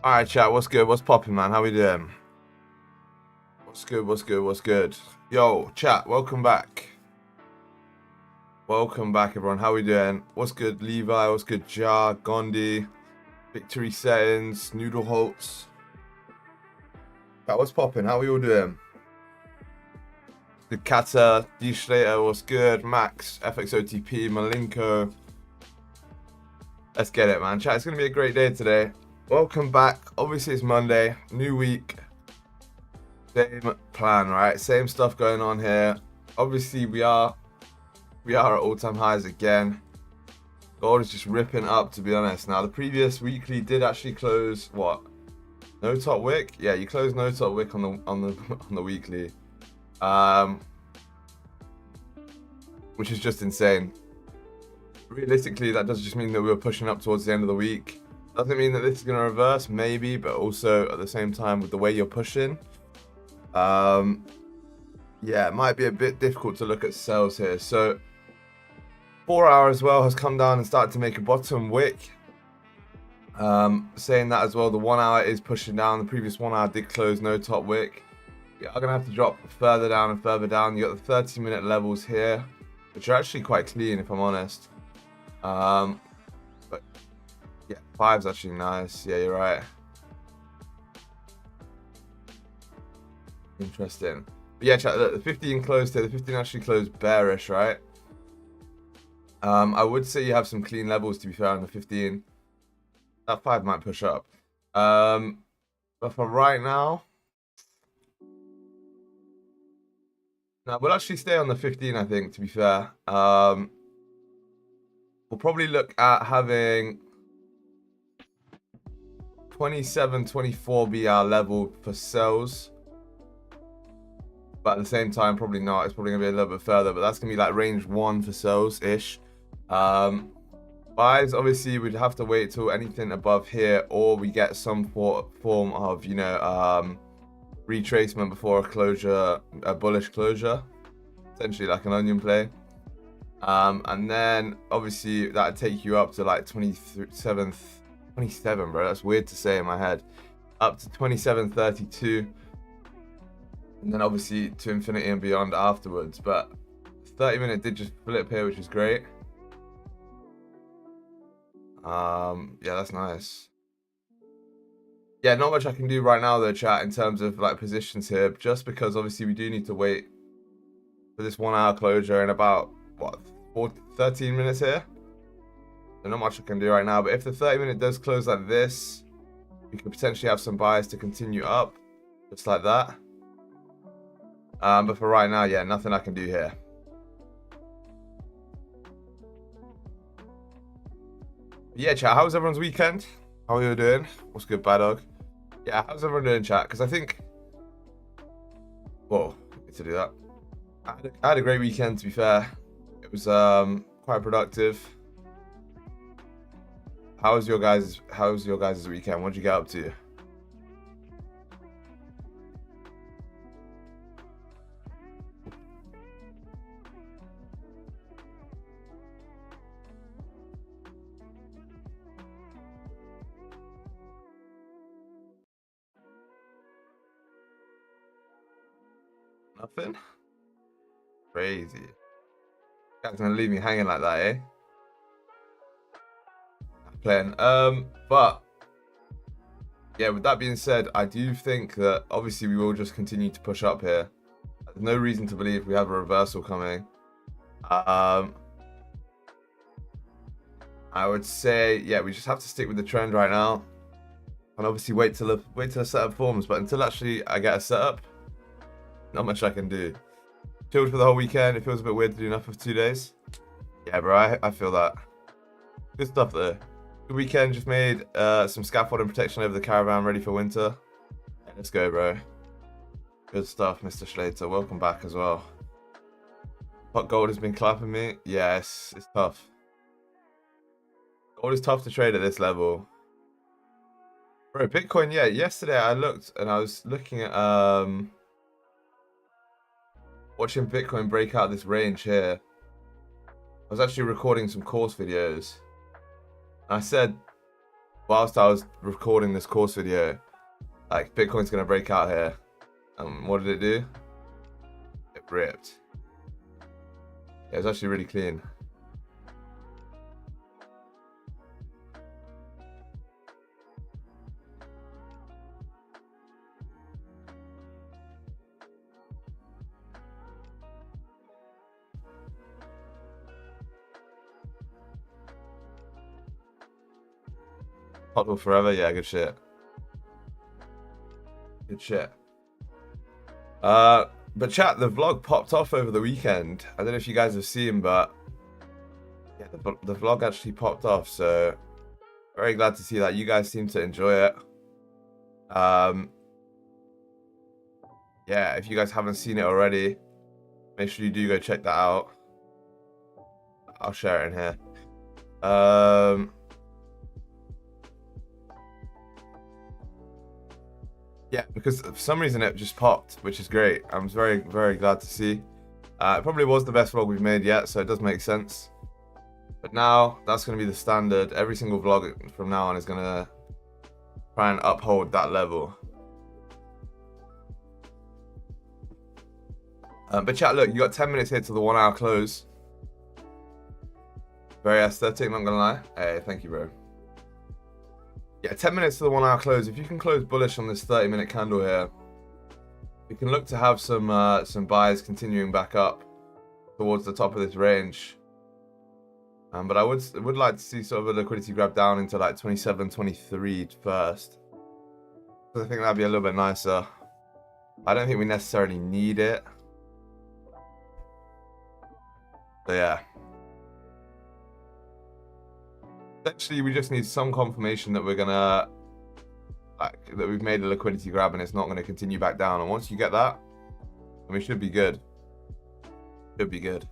All right, chat. What's good? What's popping, man? How we doing? What's good? What's good? What's good? Yo, chat. Welcome back. Welcome back, everyone. How we doing? What's good, Levi? What's good, Ja, Gondi, Victory Settings, Noodle Holtz? Chat, what's popping? How we all doing? Good, Kata, D Slater. What's good? Max, FXOTP, Malenko. Let's get it, man. Chat. It's gonna be a great day today. Welcome back. Obviously, it's Monday, new week. Same plan, right? Same stuff going on here. Obviously, we are at all-time highs again. Gold is just ripping up, to be honest. Now, the previous weekly did actually close what? No top wick? Yeah, you closed no top wick on the weekly, which is just insane. Realistically, that does just mean that we were pushing up towards the end of the week. Doesn't mean that this is going to reverse, maybe, but also at the same time with the way you're pushing. Yeah, it might be a bit difficult to look at sells here. So 4 hour as well has come down and started to make a bottom wick. Saying that as well, the 1 hour is pushing down. The previous 1 hour did close no top wick. Yeah, I'm gonna have to drop further down and further down. You got the 30-minute levels here, which are actually quite clean, if I'm honest. But yeah, 5's actually nice. Yeah, you're right. Interesting. But yeah, chat, look, the 15 closed here. The 15 actually closed bearish, right? I would say you have some clean levels, to be fair, on the 15. That 5 might push up. But for right now, no, we'll actually stay on the 15, I think, to be fair. We'll probably look at having 27, 24 be our level for sells. But at the same time, probably not. It's probably going to be a little bit further. But that's going to be like range 1 for sells-ish. Buys, obviously, we'd have to wait till anything above here. Or we get some form of, retracement before a closure, a bullish closure. Essentially like an onion play. And then, obviously, that would take you up to like 27, bro. That's weird to say in my head. Up to 27.32. And then obviously to infinity and beyond afterwards. But 30-minute did just flip here, which is great. Yeah, that's nice. Yeah, not much I can do right now though, chat, in terms of like positions here, just because obviously we do need to wait for this 1 hour closure in about what 13 minutes here. So not much I can do right now. But if the 30-minute does close like this, we could potentially have some bias to continue up, just like that. But for right now, yeah, nothing I can do here. Yeah, chat, how was everyone's weekend? How are you doing? What's good, bad dog? Yeah, how's everyone doing, chat? Because I think... Whoa, I need to do that. I had a great weekend, to be fair. It was quite productive. How was your guys' weekend? What did you get up to? Nothing? Crazy. You guys gonna leave me hanging like that, eh? Playing. But yeah, with that being said, I do think that obviously we will just continue to push up here. There's no reason to believe we have a reversal coming. I would say, yeah, we just have to stick with the trend right now, and obviously wait till the setup forms. But until actually I get a setup, not much I can do. Chilled for the whole weekend. It feels a bit weird to do nothing for 2 days. Yeah, bro, I feel that. Good stuff though. Good weekend. Just made some scaffolding protection over the caravan, ready for winter. Yeah, let's go, bro. Good stuff, Mr. Schlater. Welcome back as well. Hot gold has been clapping me. Yes, it's tough. Gold is tough to trade at this level. Bro, Bitcoin, yeah, yesterday I looked and I was looking at watching Bitcoin break out this range here. I was actually recording some course videos. I said, whilst I was recording this course video, like Bitcoin's gonna break out here. And what did it do? It ripped. Yeah, it was actually really clean. Hot forever, yeah, good shit. Good shit. But chat, the vlog popped off over the weekend. I don't know if you guys have seen, but yeah, the vlog actually popped off. So very glad to see that. You guys seem to enjoy it. Yeah, if you guys haven't seen it already, make sure you do go check that out. I'll share it in here. Yeah, because for some reason it just popped, which is great. I'm very, very glad to see. It probably was the best vlog we've made yet, so it does make sense. But now, that's going to be the standard. Every single vlog from now on is going to try and uphold that level. But chat, look, you got 10 minutes here to the 1 hour close. Very aesthetic, not going to lie. Hey, thank you, bro. Yeah, 10 minutes to the 1 hour close. If you can close bullish on this 30-minute candle here, you can look to have some buys continuing back up towards the top of this range. But I would like to see sort of a liquidity grab down into like 27, 23 first. I think that'd be a little bit nicer. I don't think we necessarily need it. So yeah. Essentially, we just need some confirmation that we're gonna, that we've made a liquidity grab and it's not gonna continue back down. And once you get that, then we should be good. Should be good.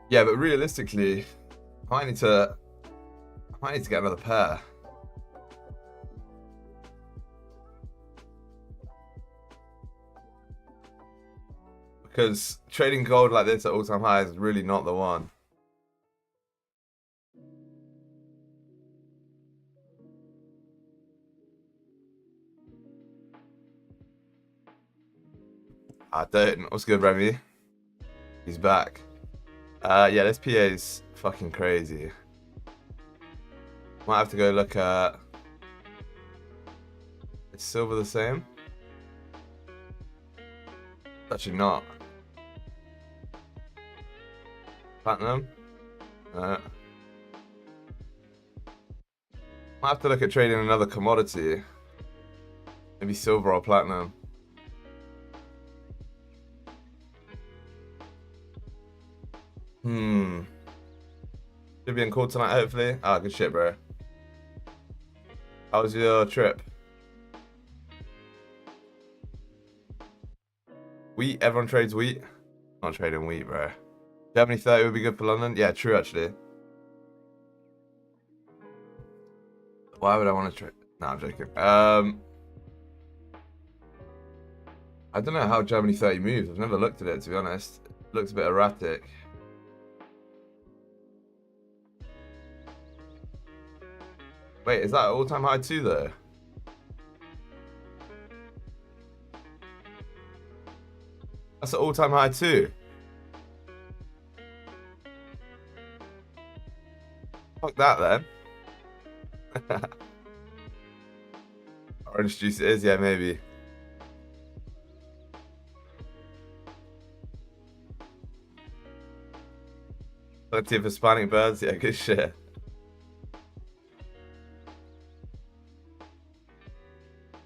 Yeah, but realistically, I might need to get another pair. Because trading gold like this at all-time highs is really not the one. Don't. What's good, Remy? He's back. Yeah, this PA is fucking crazy. Might have to go look at... Is silver the same? Actually not. Platinum? Might have to look at trading another commodity. Maybe silver or platinum. Should be in call tonight, hopefully. Ah, good shit, bro. How was your trip? Wheat? Everyone trades wheat? Not trading wheat, bro. Germany 30 would be good for London? Yeah, true, actually. Why would I want to trade? No, I'm joking. I don't know how Germany 30 moves. I've never looked at it, to be honest. It looks a bit erratic. Wait, is that all-time high too, though? That's an all-time high too. Fuck that, then. Orange juice it is, yeah, maybe. Plenty of Hispanic birds, yeah, good shit.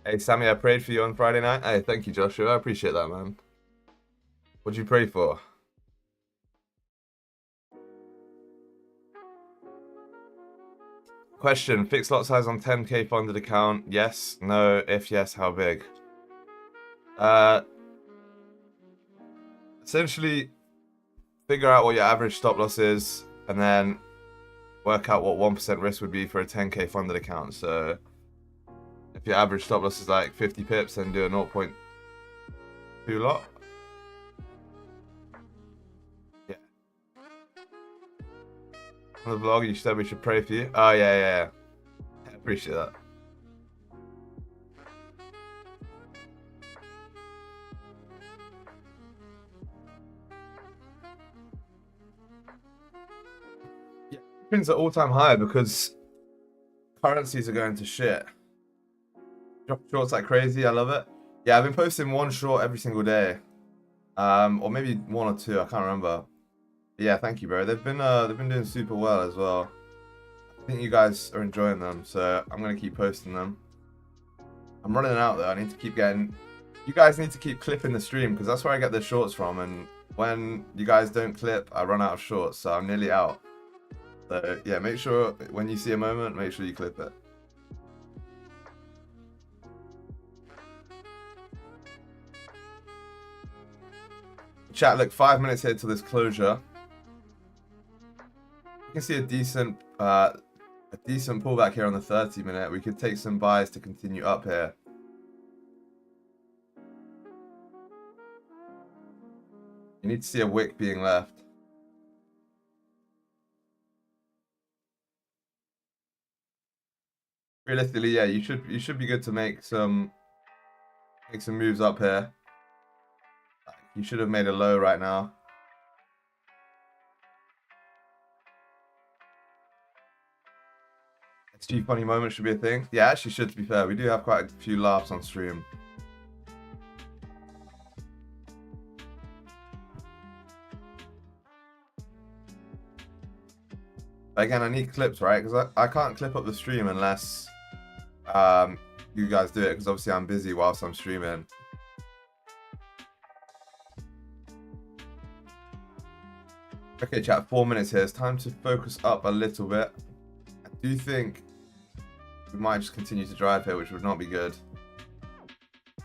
Hey, Sammy, I prayed for you on Friday night. Hey, thank you, Joshua. I appreciate that, man. What'd you pray for? Question, fixed lot size on 10k funded account. Yes, no, if yes, how big? Essentially, figure out what your average stop loss is, and then work out what 1% risk would be for a 10k funded account. So if your average stop loss is like 50 pips, then do a 0.2 lot. Yeah. On the vlog, you said we should pray for you. Oh, yeah. I appreciate that. Yeah, pins are all-time high because currencies are going to shit. Drop shorts like crazy. I love it. Yeah, I've been posting one short every single day, or maybe one or two. I can't remember. But yeah, thank you, bro. They've been doing super well as well. I think you guys are enjoying them, so I'm gonna keep posting them. I'm running out though. I need to keep getting. You guys need to keep clipping the stream because that's where I get the shorts from. And when you guys don't clip, I run out of shorts, so I'm nearly out. So yeah, make sure when you see a moment, make sure you clip it. Chat, look, 5 minutes here to this closure. You can see a decent pullback here on the 30-minute. We could take some buys to continue up here. You need to see a wick being left. Realistically, yeah, you should be good to make some moves up here. You should have made a low right now. XG funny moment should be a thing. Yeah, actually should, to be fair. We do have quite a few laughs on stream. But again, I need clips, right? Because I can't clip up the stream unless you guys do it. Because obviously I'm busy whilst I'm streaming. Okay, chat, 4 minutes here. It's time to focus up a little bit. I do think we might just continue to drive here, which would not be good.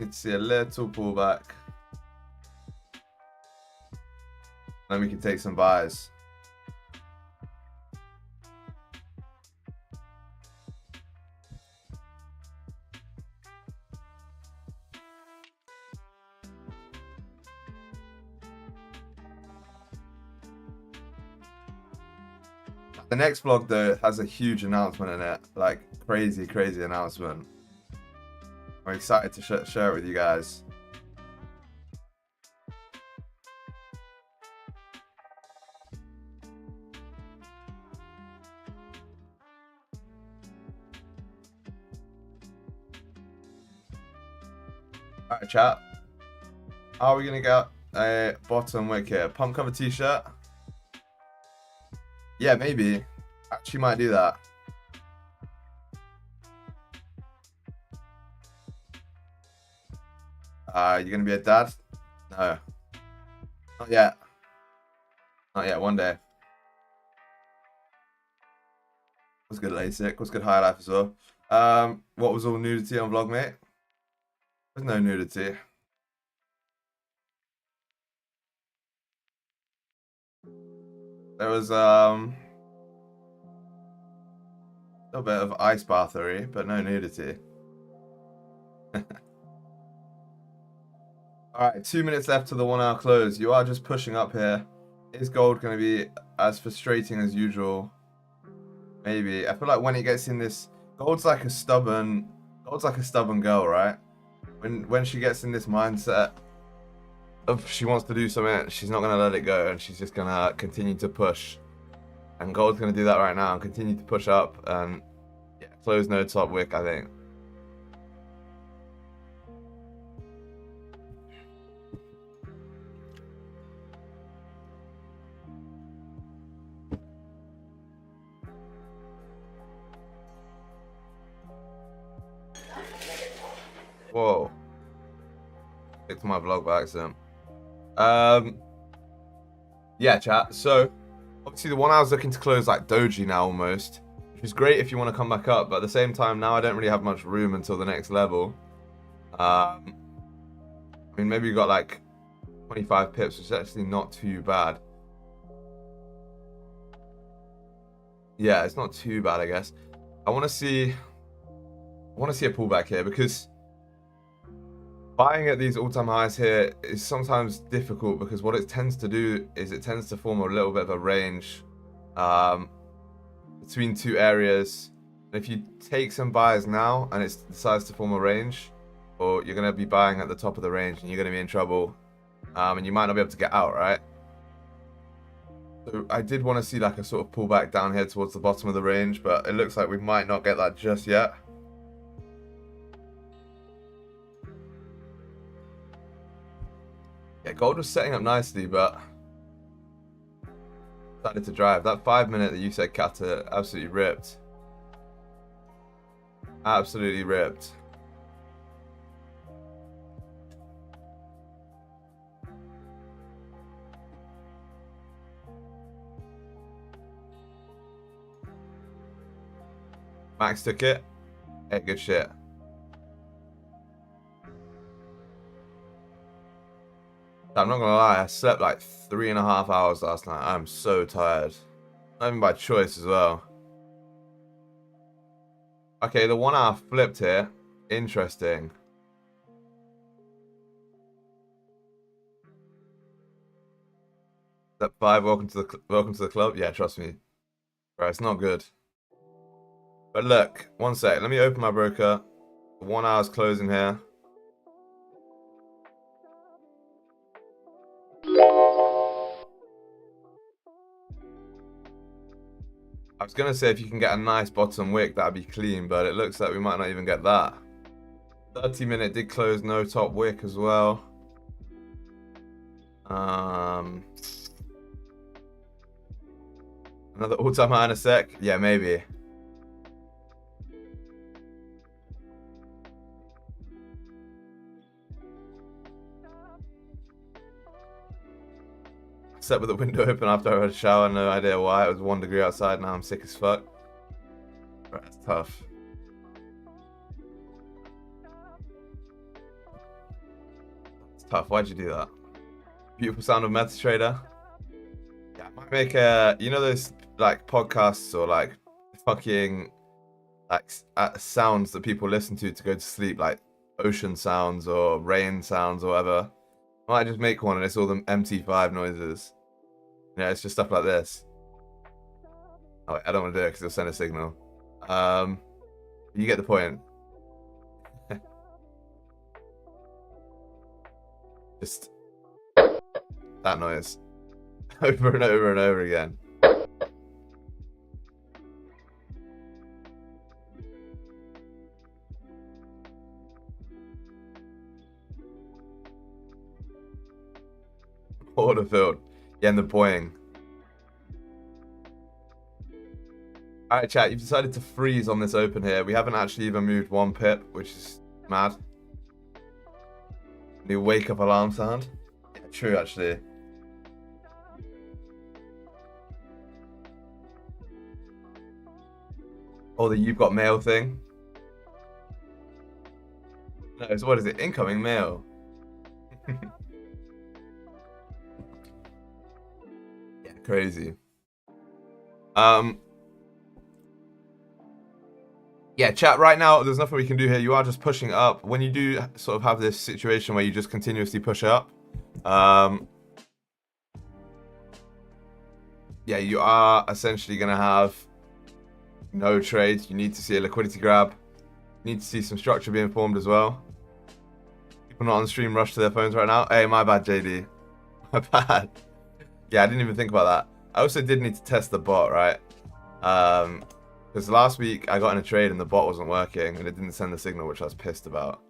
Need to see a little pullback. Then we can take some buys. The next vlog though has a huge announcement in it, like crazy announcement. I'm excited to share it with you guys. Alright, chat. How are we gonna get a bottom wick here? Pump cover t-shirt? Yeah, maybe. Actually might do that. You gonna be a dad? No. Not yet. Not yet, one day. What's good, LASIK? What's good, High Life as well? What was all nudity on vlog, mate? There's no nudity. There was a little bit of ice bathery, but no nudity. Alright, 2 minutes left to the 1 hour close. You are just pushing up here. Is gold going to be as frustrating as usual? Maybe. I feel like when it gets in this, gold's like a stubborn girl, right? When she gets in this mindset of she wants to do something, she's not going to let it go, and she's just going to continue to push. And gold's going to do that right now and continue to push up and yeah, close no top wick, I think. Whoa. Stick to my vlog by accident. Yeah, chat. So, obviously the 1 hour's looking to close like doji now almost. Which is great if you want to come back up, but at the same time now I don't really have much room until the next level. I mean, maybe you got like 25 pips, which is actually not too bad. Yeah, it's not too bad, I guess. I want to see a pullback here because buying at these all-time highs here is sometimes difficult because what it tends to do is it tends to form a little bit of a range between two areas. And if you take some buys now and it decides to form a range, or you're going to be buying at the top of the range and you're going to be in trouble, and you might not be able to get out, right? So I did want to see like a sort of pullback down here towards the bottom of the range, but it looks like we might not get that just yet. Yeah, gold was setting up nicely, but started to drive. That 5 minute that you said Kata absolutely ripped. Absolutely ripped. Max took it. Hey, good shit. I'm not gonna lie, I slept like 3.5 hours last night. I'm so tired. Not even by choice as well. Okay, the 1 hour flipped here. Interesting. Step 5, welcome to the club. Yeah, trust me. Right, it's not good. But look, one sec. Let me open my broker. The 1 hour's closing here. I was gonna say if you can get a nice bottom wick, that'd be clean, but it looks like we might not even get that. 30 minute did close, no top wick as well. Another all-time high in a sec? Yeah, maybe. Slept with the window open after I had a shower, no idea why. It was 1 degree outside, now I'm sick as fuck. Right, that's tough. It's tough, why'd you do that? Beautiful sound of MetaTrader. Yeah, I might make a, you know those like podcasts or like fucking like sounds that people listen to go to sleep, like ocean sounds or rain sounds or whatever. I might just make one and it's all the MT5 noises. Yeah, it's just stuff like this. Oh, wait, I don't want to do it because it'll send a signal. You get the point. Just that noise. Over and over and over again. Order filled. Yeah, and the boing. Alright, chat, you've decided to freeze on this open here. We haven't actually even moved 1 pip, which is mad. New wake up alarm sound. Yeah, true, actually. Oh, the you've got mail thing. No, so what is it? Incoming mail. Yeah, crazy. Yeah, chat, right now, there's nothing we can do here. You are just pushing up. When you do sort of have this situation where you just continuously push up, yeah, you are essentially going to have no trades. You need to see a liquidity grab. You need to see some structure being formed as well. People not on the stream rush to their phones right now. Hey, my bad, JD. My bad. Yeah, I didn't even think about that. I also did need to test the bot, right? Because last week I got in a trade and the bot wasn't working and it didn't send the signal, which I was pissed about.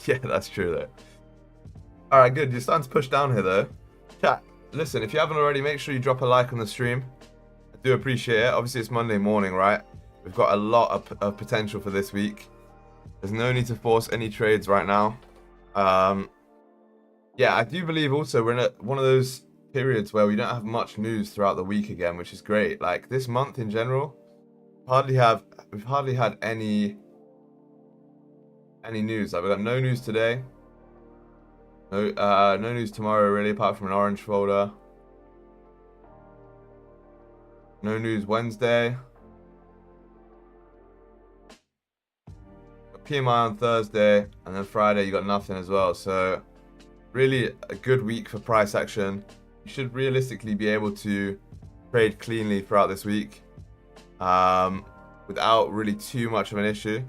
Yeah, that's true though. Alright, good. You're starting to push down here though. Chat, listen, if you haven't already, make sure you drop a like on the stream. I do appreciate it. Obviously, it's Monday morning, right? We've got a lot of potential for this week. There's no need to force any trades right now. Yeah, I do believe also we're in one of those periods where we don't have much news throughout the week again, which is great. Like this month in general, we've hardly had any news. Like we got no news today. No news tomorrow really, apart from an orange folder. No news Wednesday. PMI on Thursday, and then Friday you got nothing as well. So really a good week for price action. You should realistically be able to trade cleanly throughout this week without really too much of an issue.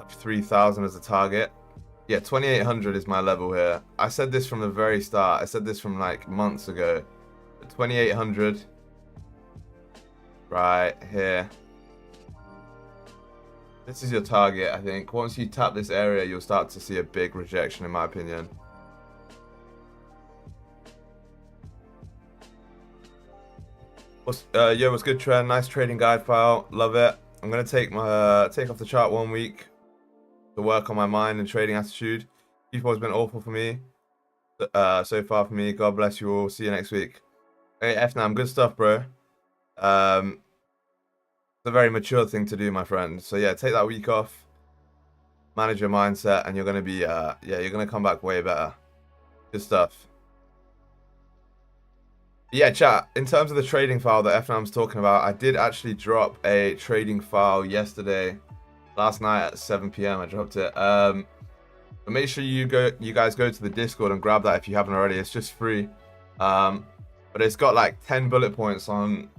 3,000 as a target. Yeah, 2,800 is my level here. I said this from the very start. I said this from like months ago. 2,800 right here. This is your target, I think. Once you tap this area, you'll start to see a big rejection, in my opinion. What's good, Trend? Nice trading guide file. Love it. I'm gonna take off the chart 1 week to work on my mind and trading attitude. Q4 has been awful for me so far for me. God bless you all. See you next week. Hey, FNAM, good stuff, bro. It's a very mature thing to do, my friend. So yeah, take that week off, manage your mindset, and you're gonna be you're gonna come back way better. Good stuff. Yeah, chat, in terms of the trading file that FNAM's talking about, I did actually drop a trading file yesterday, last night at 7 p.m. I dropped it. But make sure you guys go to the Discord and grab that if you haven't already. It's just free. But it's got like 10 bullet points on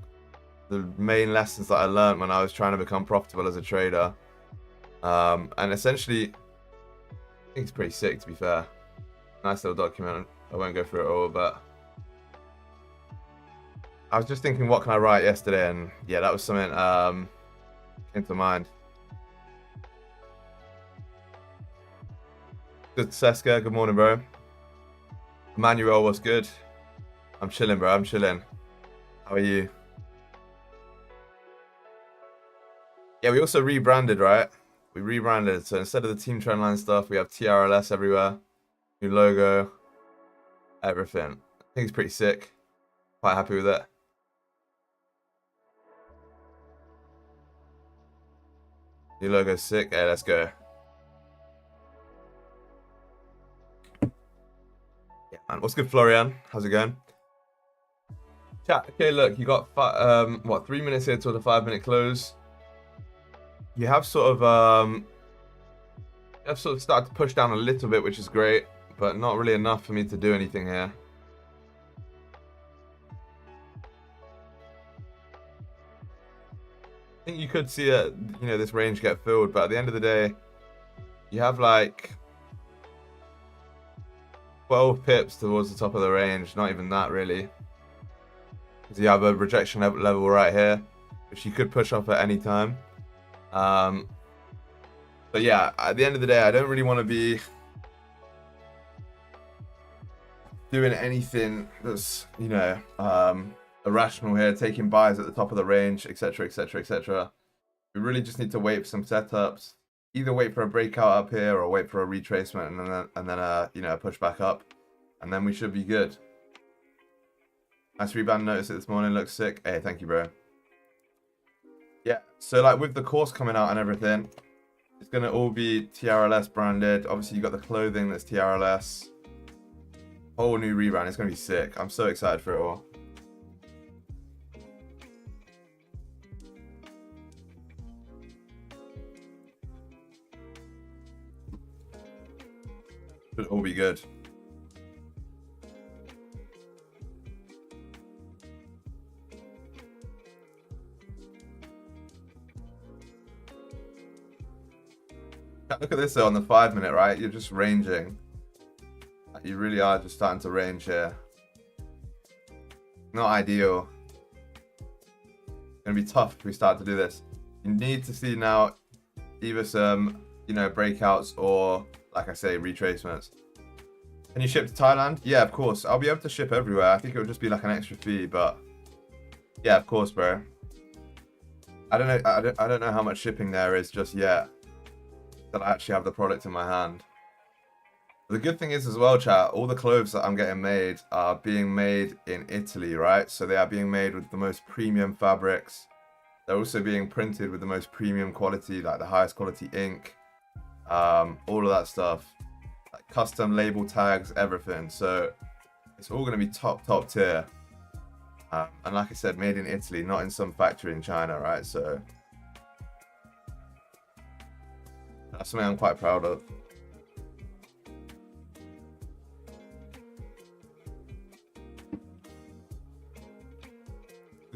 the main lessons that I learned when I was trying to become profitable as a trader. And essentially, I think it's pretty sick, to be fair. Nice little document. I won't go through it all, but I was just thinking, what can I write yesterday? And yeah, that was something came to mind. Good, Seska. Good morning, bro. Emmanuel, what's good? I'm chilling, bro. I'm chilling. How are you? Yeah, we also rebranded, right? We rebranded. So instead of the Team Trendline stuff, we have TRLS everywhere. New logo. Everything. I think it's pretty sick. Quite happy with it. New logo's sick. Hey, let's go. Yeah, man. What's good, Florian? How's it going? Chat. Okay, look, you got 3 minutes here till the 5-minute close. You have sort of started to push down a little bit, which is great, but not really enough for me to do anything here. I think you could see this range get filled, but at the end of the day, you have like 12 pips towards the top of the range. Not even that, really. Because you have a rejection level right here, which you could push off at any time. But yeah, at the end of the day, I don't really want to be doing anything that's, irrational here, taking buys at the top of the range, etc, etc, etc. We really just need to wait for some setups. Either wait for a breakout up here or wait for a retracement and then a push back up, and then we should be good. Nice rebound. Notice it this morning. Looks sick. Hey, thank you, bro. Yeah, so like with the course coming out and everything, it's gonna all be TRLS branded. Obviously, you got the clothing that's TRLS. Whole new rebrand. It's gonna be sick. I'm so excited for it all. Should all be good. Look at this though, on the 5-minute, right? You're just ranging. You really are just starting to range here. Not ideal. It's gonna be tough if we start to do this. You need to see now either some, breakouts or, like I say, retracements. Can you ship to Thailand? Yeah, of course. I'll be able to ship everywhere. I think it would just be like an extra fee, but yeah, of course, bro. I don't know how much shipping there is just yet that I actually have the product in my hand. The good thing is as well, chat, all the clothes that I'm getting made are being made in Italy, right? So they are being made with the most premium fabrics. They're also being printed with the most premium quality, like the highest quality ink. all of that stuff, like custom label tags, everything. So it's all going to be top tier. And like I said, made in Italy, not in some factory in China, right? So that's something I'm quite proud of.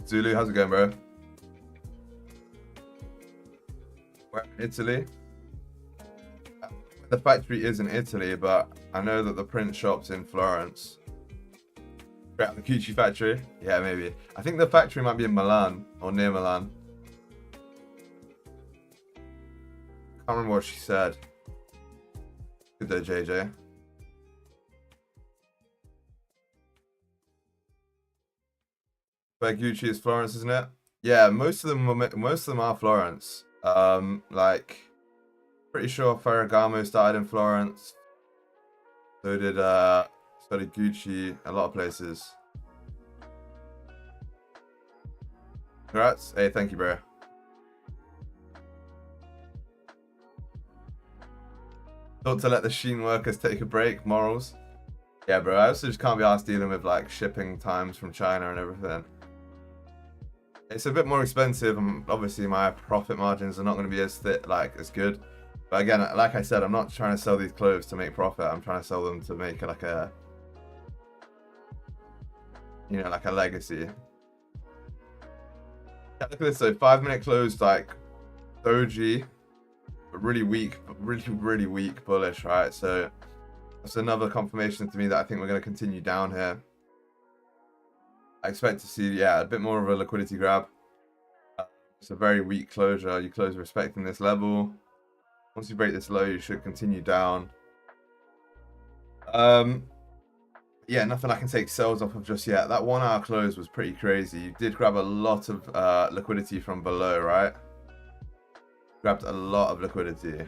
Zulu, how's it going, bro? We're in Italy. The factory is in Italy, but I know that the print shop's in Florence. Yeah, the Gucci factory? Yeah, maybe. I think the factory might be in Milan, or near Milan. Can't remember what she said. Good though, JJ. But Gucci is Florence, isn't it? Yeah, most of them are Florence. Like, pretty sure Ferragamo started in Florence. So did Gucci, a lot of places. Congrats. Hey, thank you, bro. Thought to let the Shein workers take a break, morals. Yeah, bro, I also just can't be asked dealing with like shipping times from China and everything. It's a bit more expensive, and obviously my profit margins are not going to be as good. But again, like I said, I'm not trying to sell these clothes to make profit. I'm trying to sell them to make like a, you know, like a legacy. Yeah, look at this though, 5-minute close, like doji, but really weak, really weak bullish, right? So that's another confirmation to me that I think we're going to continue down here. I expect to see, yeah, a bit more of a liquidity grab. It's a very weak closure. You close respecting this level. Once you break this low, you should continue down. Yeah, nothing I can take sells off of just yet. That 1 hour close was pretty crazy. You did grab a lot of liquidity from below, right? Grabbed a lot of liquidity.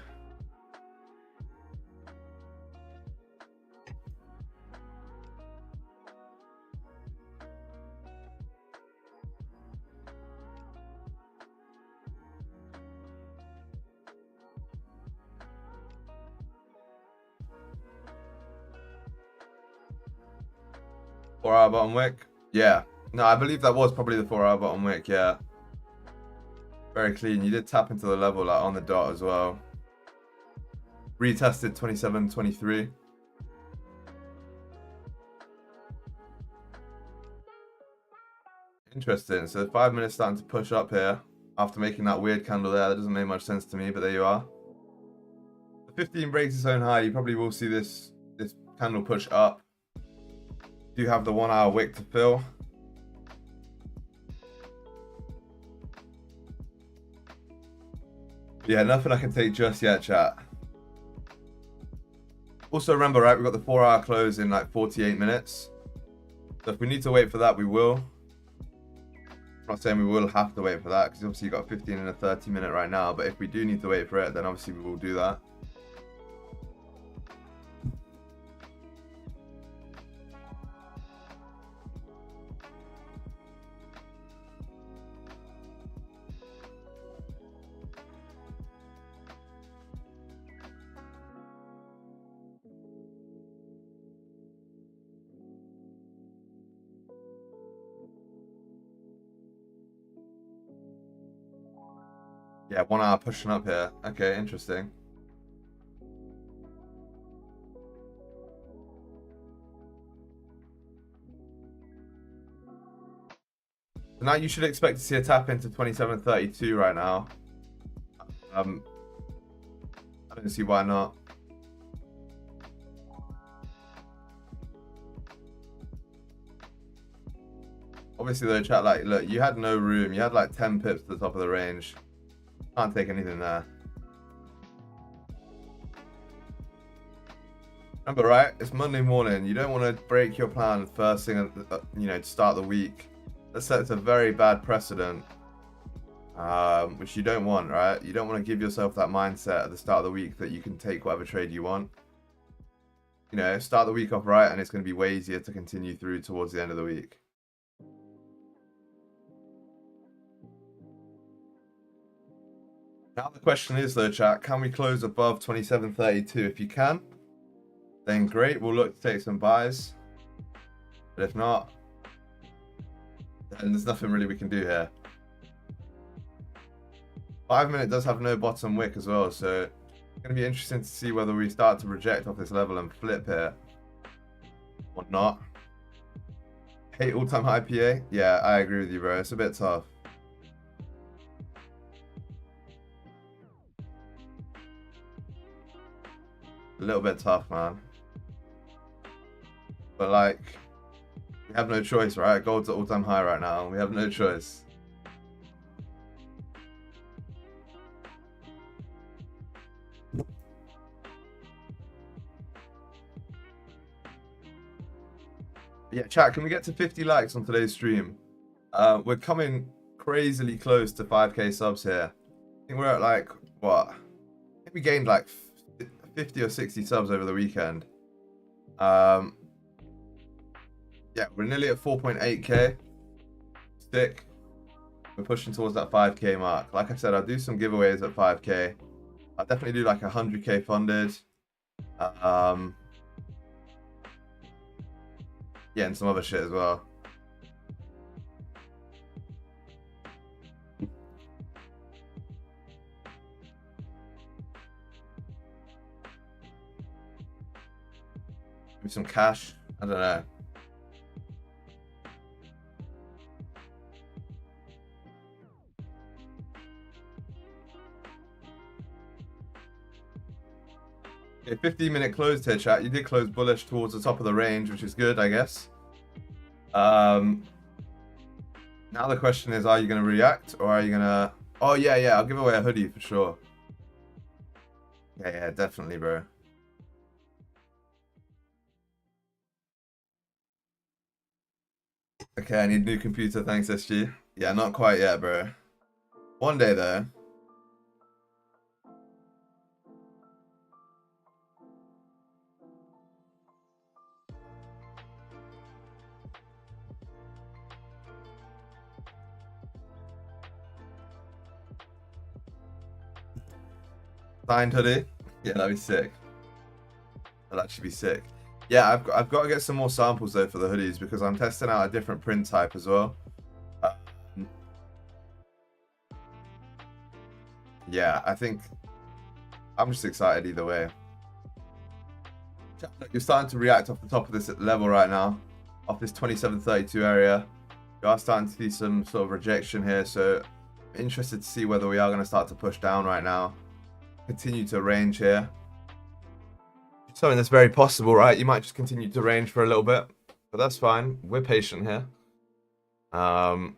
Four-hour bottom wick? Yeah. No, I believe that was probably the 4-hour bottom wick, yeah. Very clean. You did tap into the level like on the dot as well. Retested 27.23. Interesting. So 5 minutes starting to push up here after making that weird candle there. That doesn't make much sense to me, but there you are. The 15 breaks its own high. You probably will see this candle push up. Do have the 1 hour wick to fill. Yeah, nothing I can take just yet, chat. Also remember, right, we've got the 4-hour close in like 48 minutes. So if we need to wait for that, we will. I'm not saying we will have to wait for that, because obviously you've got a 15 and a 30 minute right now, but if we do need to wait for it, then obviously we will do that. Yeah, 1 hour pushing up here. Okay, interesting. So now you should expect to see a tap into 27.32 right now. I don't see why not. Obviously though, chat, like, look, you had no room. You had like 10 pips to the top of the range. Can't take anything there. Remember, right? It's Monday morning. You don't want to break your plan first thing, you know, to start the week. That sets a very bad precedent, which you don't want, right? You don't want to give yourself that mindset at the start of the week that you can take whatever trade you want. You know, start the week off right, and it's going to be way easier to continue through towards the end of the week. Now the question is though, chat, can we close above 27.32? If you can, then great. We'll look to take some buys. But if not, then there's nothing really we can do here. 5 minute does have no bottom wick as well, so it's going to be interesting to see whether we start to reject off this level and flip here or not. Hate all-time high PA? Yeah, I agree with you, bro. It's a bit tough. A little bit tough, man. But like, we have no choice, right? Gold's at all-time high right now. We have no choice. Yeah, chat, can we get to 50 likes on today's stream? We're coming crazily close to 5k subs here. I think we're at like, what? I think we gained like 50 or 60 subs over the weekend. Yeah, we're nearly at 4.8k. Stick. We're pushing towards that 5k mark. Like I said, I'll do some giveaways at 5k. I'll definitely do like 100k funded. Yeah, and some other shit as well. Maybe some cash. I don't know. Okay, 15-minute close here, chat. You did close bullish towards the top of the range, which is good, I guess. Now the question is, are you going to react or are you going to... Oh, yeah, I'll give away a hoodie for sure. Yeah, definitely, bro. Okay, I need a new computer, thanks, SG. Yeah, not quite yet, bro. One day, though. Signed hoodie? Yeah, that'd be sick. That'd actually be sick. Yeah, I've got to get some more samples though for the hoodies because I'm testing out a different print type as well. Yeah, I think I'm just excited either way. You're starting to react off the top of this level right now, off this 27.32 area. You are starting to see some sort of rejection here, so I'm interested to see whether we are going to start to push down right now. Continue to range here. Something that's very possible, right? You might just continue to range for a little bit, but that's fine. We're patient here. Yeah.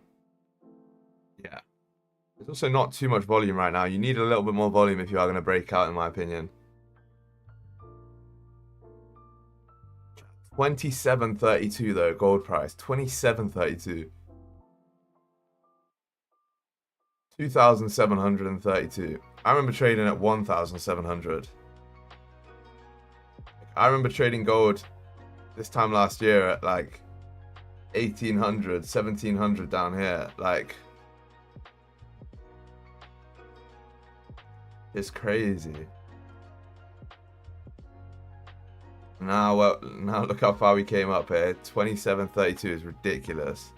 There's also not too much volume right now. You need a little bit more volume if you are going to break out, in my opinion. 27.32 though, gold price. 27.32. 2,732. I remember trading at 1,700. I remember trading gold this time last year at like 1,800, 1,700 down here. Like, it's crazy. Now look how far we came up here. 27.32 is ridiculous.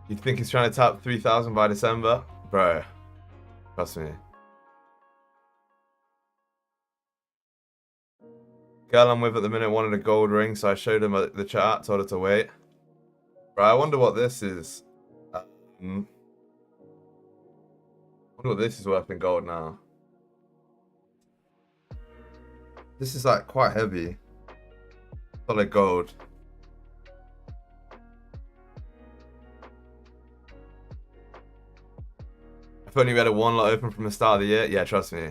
You think he's trying to tap 3,000 by December? Bro, trust me. Girl I'm with at the minute wanted a gold ring, so I showed him the chat, told her to wait. Bro, I wonder what this is. I wonder what this is worth in gold now. This is like quite heavy. Solid gold. If only we had a one lot open from the start of the year. Yeah, trust me.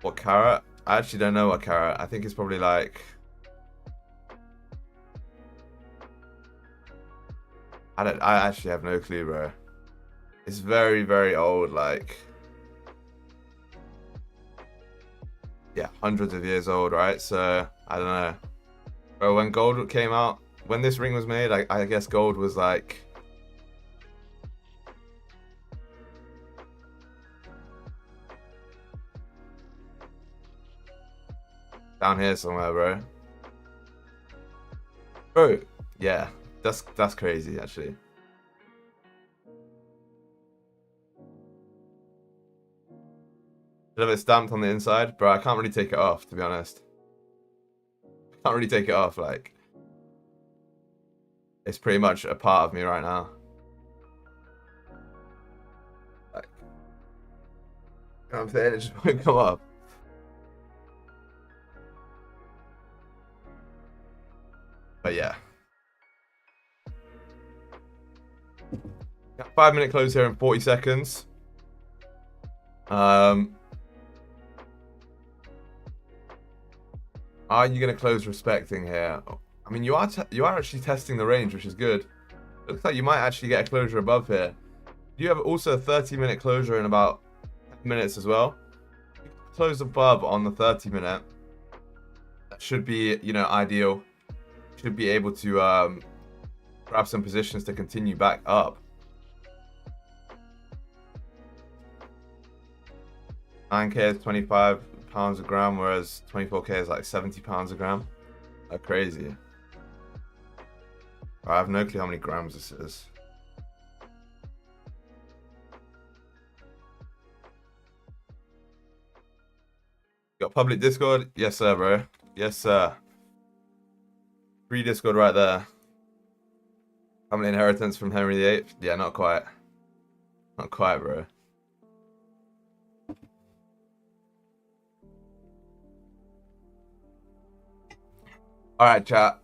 What carat? I actually don't know what carat. I think it's probably like... I actually have no clue, bro. It's very, very old, like... yeah, hundreds of years old, right? So I don't know. Bro, when gold came out, when this ring was made, I guess gold was like down here somewhere, bro. Bro, yeah, that's crazy actually. Should have it stamped on the inside, bro. I can't really take it off, to be honest. I can't really take it off. Like, it's pretty much a part of me right now. Like, you know what I'm saying? It just won't come up. But yeah. Got 5-minute close here in 40 seconds. Are you going to close respecting here? I mean, you are actually testing the range, which is good. Looks like you might actually get a closure above here. You have also a 30-minute closure in about 10 minutes as well. Close above on the 30-minute. That should be, you know, ideal. Should be able to grab some positions to continue back up. 9K is 25 pounds a gram, whereas 24K is like 70 pounds a gram. That's crazy. I have no clue how many grams this is. Got public Discord? Yes, sir, bro. Yes, sir. Free Discord right there. Family inheritance from Henry VIII? Yeah, not quite. Not quite, bro. Alright, chat.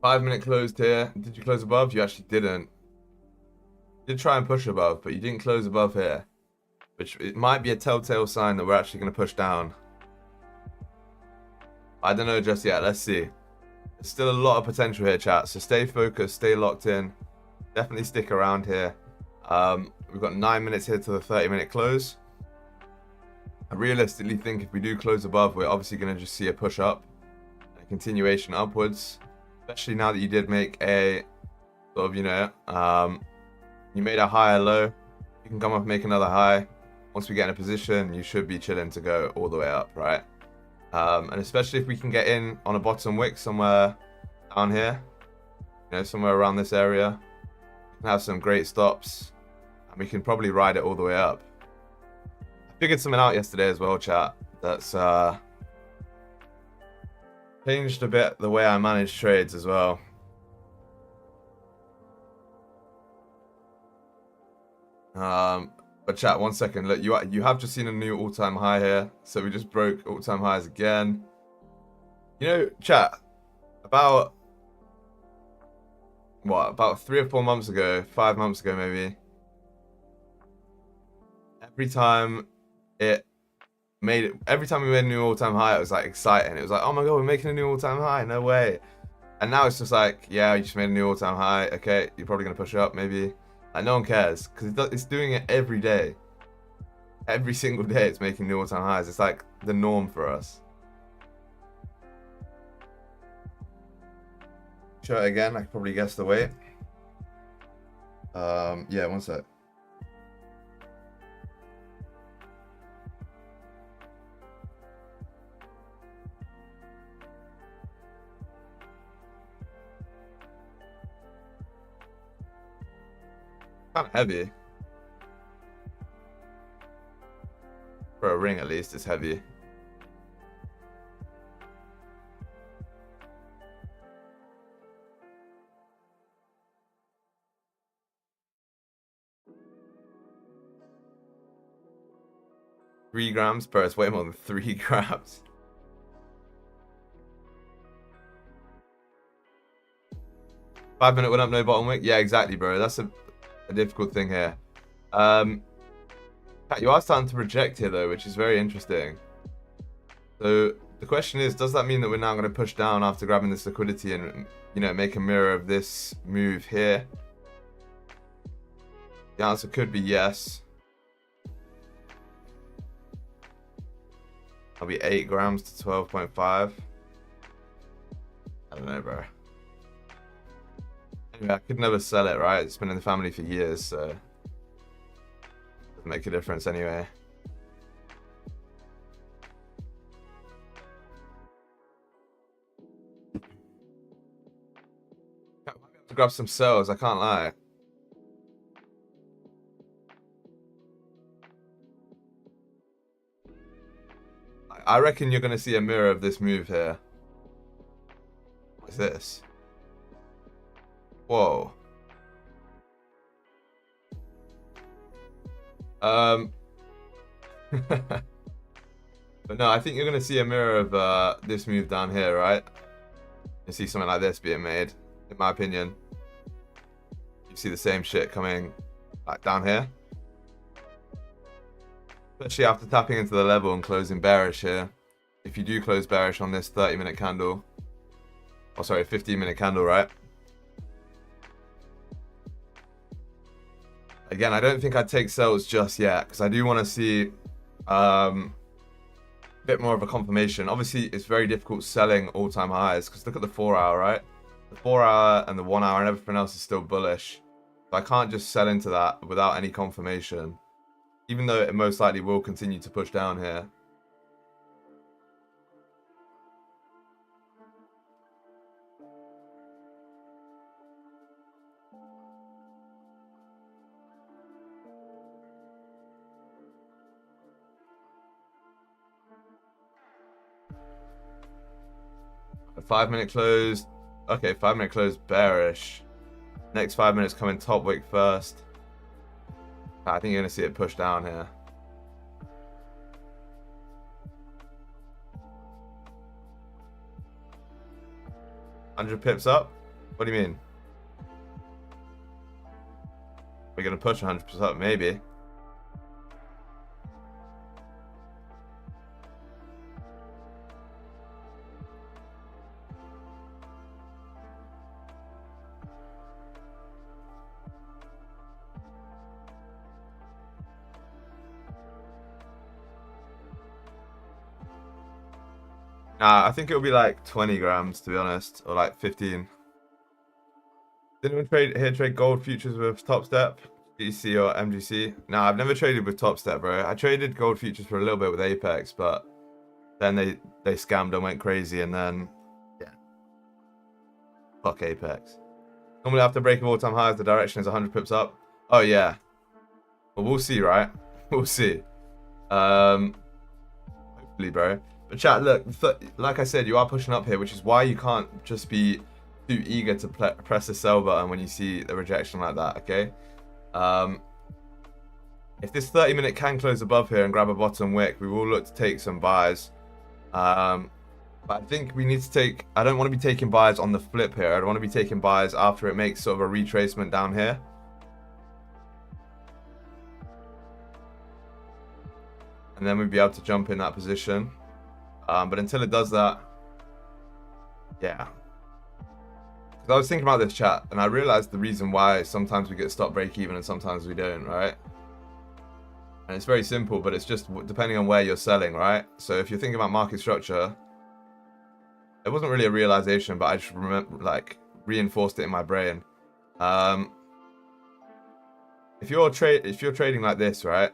5-minute closed here. Did you close above? You actually didn't. You did try and push above, but you didn't close above here. Which it might be a telltale sign that we're actually going to push down. I don't know just yet. Let's see. There's still a lot of potential here, chat. So stay focused, stay locked in. Definitely stick around here. We've got 9 minutes here to the 30-minute close. I realistically think if we do close above, we're obviously going to just see a push up. A continuation upwards. Especially now that you did make a sort of, you know, you made a higher low. You can come up and make another high. Once we get in a position, you should be chilling to go all the way up, right? And especially if we can get in on a bottom wick somewhere down here, you know, somewhere around this area, we can have some great stops, and we can probably ride it all the way up. I figured something out yesterday as well, chat. That's changed a bit the way I manage trades as well. But chat, 1 second. Look, you have just seen a new all-time high here. So we just broke all-time highs again. You know, chat, about 3 or 4 months ago, 5 months ago maybe, every time we made a new all-time high, it was like exciting. It was like, oh my god, we're making a new all-time high, no way. And now it's just like, yeah, you just made a new all-time high. Okay, you're probably gonna push it up maybe. Like, no one cares, because it's doing it every day. Every single day it's making new all-time highs. It's like the norm for us. Show it again. I can probably guess the weight. Yeah, 1 sec. Kind of heavy. For a ring, at least, it's heavy. Three grams, bro. It's way more than 3 grams. Five-minute went up, no bottom wick. Yeah, exactly, bro. That's a difficult thing here. You are starting to reject here, though, which is very interesting. So the question is, does that mean that we're now going to push down after grabbing this liquidity and, you know, make a mirror of this move here? The answer could be yes. That'll be 8 grams to 12.5. I don't know, bro. Anyway, I could never sell it, right? It's been in the family for years, so it doesn't make a difference anyway. I might be able to grab some sells, I can't lie. I reckon you're going to see a mirror of this move here. What's this? Whoa. But no, I think you're going to see a mirror of this move down here, right? You see something like this being made, in my opinion. You see the same shit coming like down here. Especially after tapping into the level and closing bearish here. If you do close bearish on this 30-minute candle, oh sorry, 15-minute candle, right? Again, I don't think I'd take sells just yet because I do want to see a bit more of a confirmation. Obviously, it's very difficult selling all-time highs because look at the 4-hour, right? The 4-hour and the 1-hour and everything else is still bullish. So I can't just sell into that without any confirmation. Even though it most likely will continue to push down here. A 5-minute close. Okay, 5-minute close bearish. Next 5 minutes coming top wick first. I think you're going to see it push down here. $100 pips up? What do you mean? We're going to push 100 pips up, maybe. Nah, I think it'll be like 20 grams, to be honest, or like 15. Did anyone trade gold futures with Top Step, BC or MGC? Nah, I've never traded with Top Step, bro. I traded gold futures for a little bit with Apex, but then they scammed and went crazy, and then yeah, fuck Apex. Normally after breaking all-time highs, the direction is 100 pips up. Oh yeah, well we'll see, right? We'll see. Hopefully, bro. But chat, look, like I said, you are pushing up here, which is why you can't just be too eager to press the sell button when you see the rejection like that, okay? If this 30-minute can close above here and grab a bottom wick, we will look to take some buys. But I think we need to take... I don't want to be taking buys on the flip here. I don't want to be taking buys after it makes sort of a retracement down here. And then we'd be able to jump in that position. But until it does that, yeah. Because I was thinking about this, chat, and I realized the reason why sometimes we get stop break even and sometimes we don't, right? And it's very simple, but it's just depending on where you're selling, right? So if you're thinking about market structure, it wasn't really a realization, but I just reinforced it in my brain. If you're trading like this, right?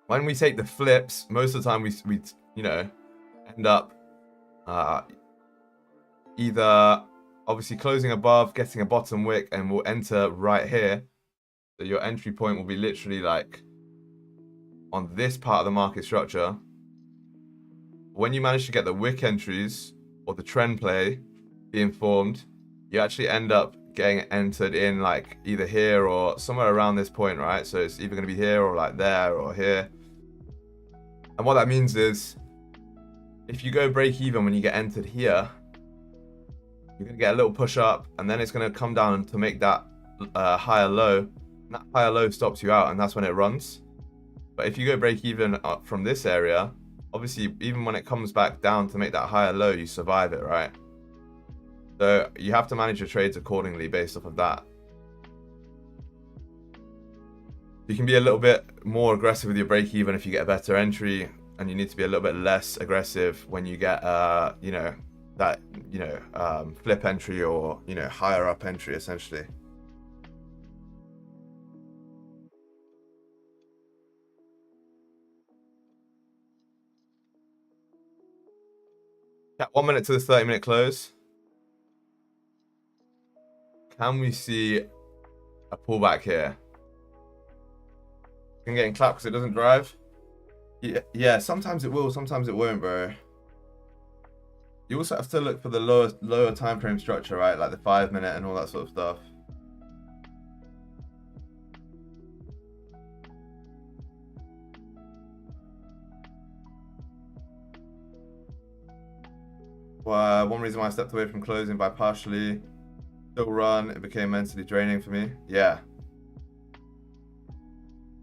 When we take the flips, most of the time we you know, end up either obviously closing above, getting a bottom wick, and we'll enter right here. So your entry point will be literally like on this part of the market structure. When you manage to get the wick entries or the trend play being formed, you actually end up getting entered in like either here or somewhere around this point, right? So it's either going to be here or like there or here. And what that means is, if you go break even when you get entered here, you're going to get a little push up, and then it's going to come down to make that higher low. And that higher low stops you out, and that's when it runs. But if you go break even up from this area, obviously, even when it comes back down to make that higher low, you survive it, right? So you have to manage your trades accordingly based off of that. You can be a little bit more aggressive with your break even if you get a better entry. and you need to be a little bit less aggressive when you get, you know, that, you know, flip entry or, you know, higher up entry essentially. Yeah, 1 minute to the 30-minute close. Can we see a pullback here? I'm getting clapped because it doesn't drive. Yeah, sometimes it will, sometimes it won't, bro. You also have to look for the lower time frame structure, right? Like the 5 minute and all that sort of stuff. Well, one reason why I stepped away from closing by partially still run, it became mentally draining for me. Yeah,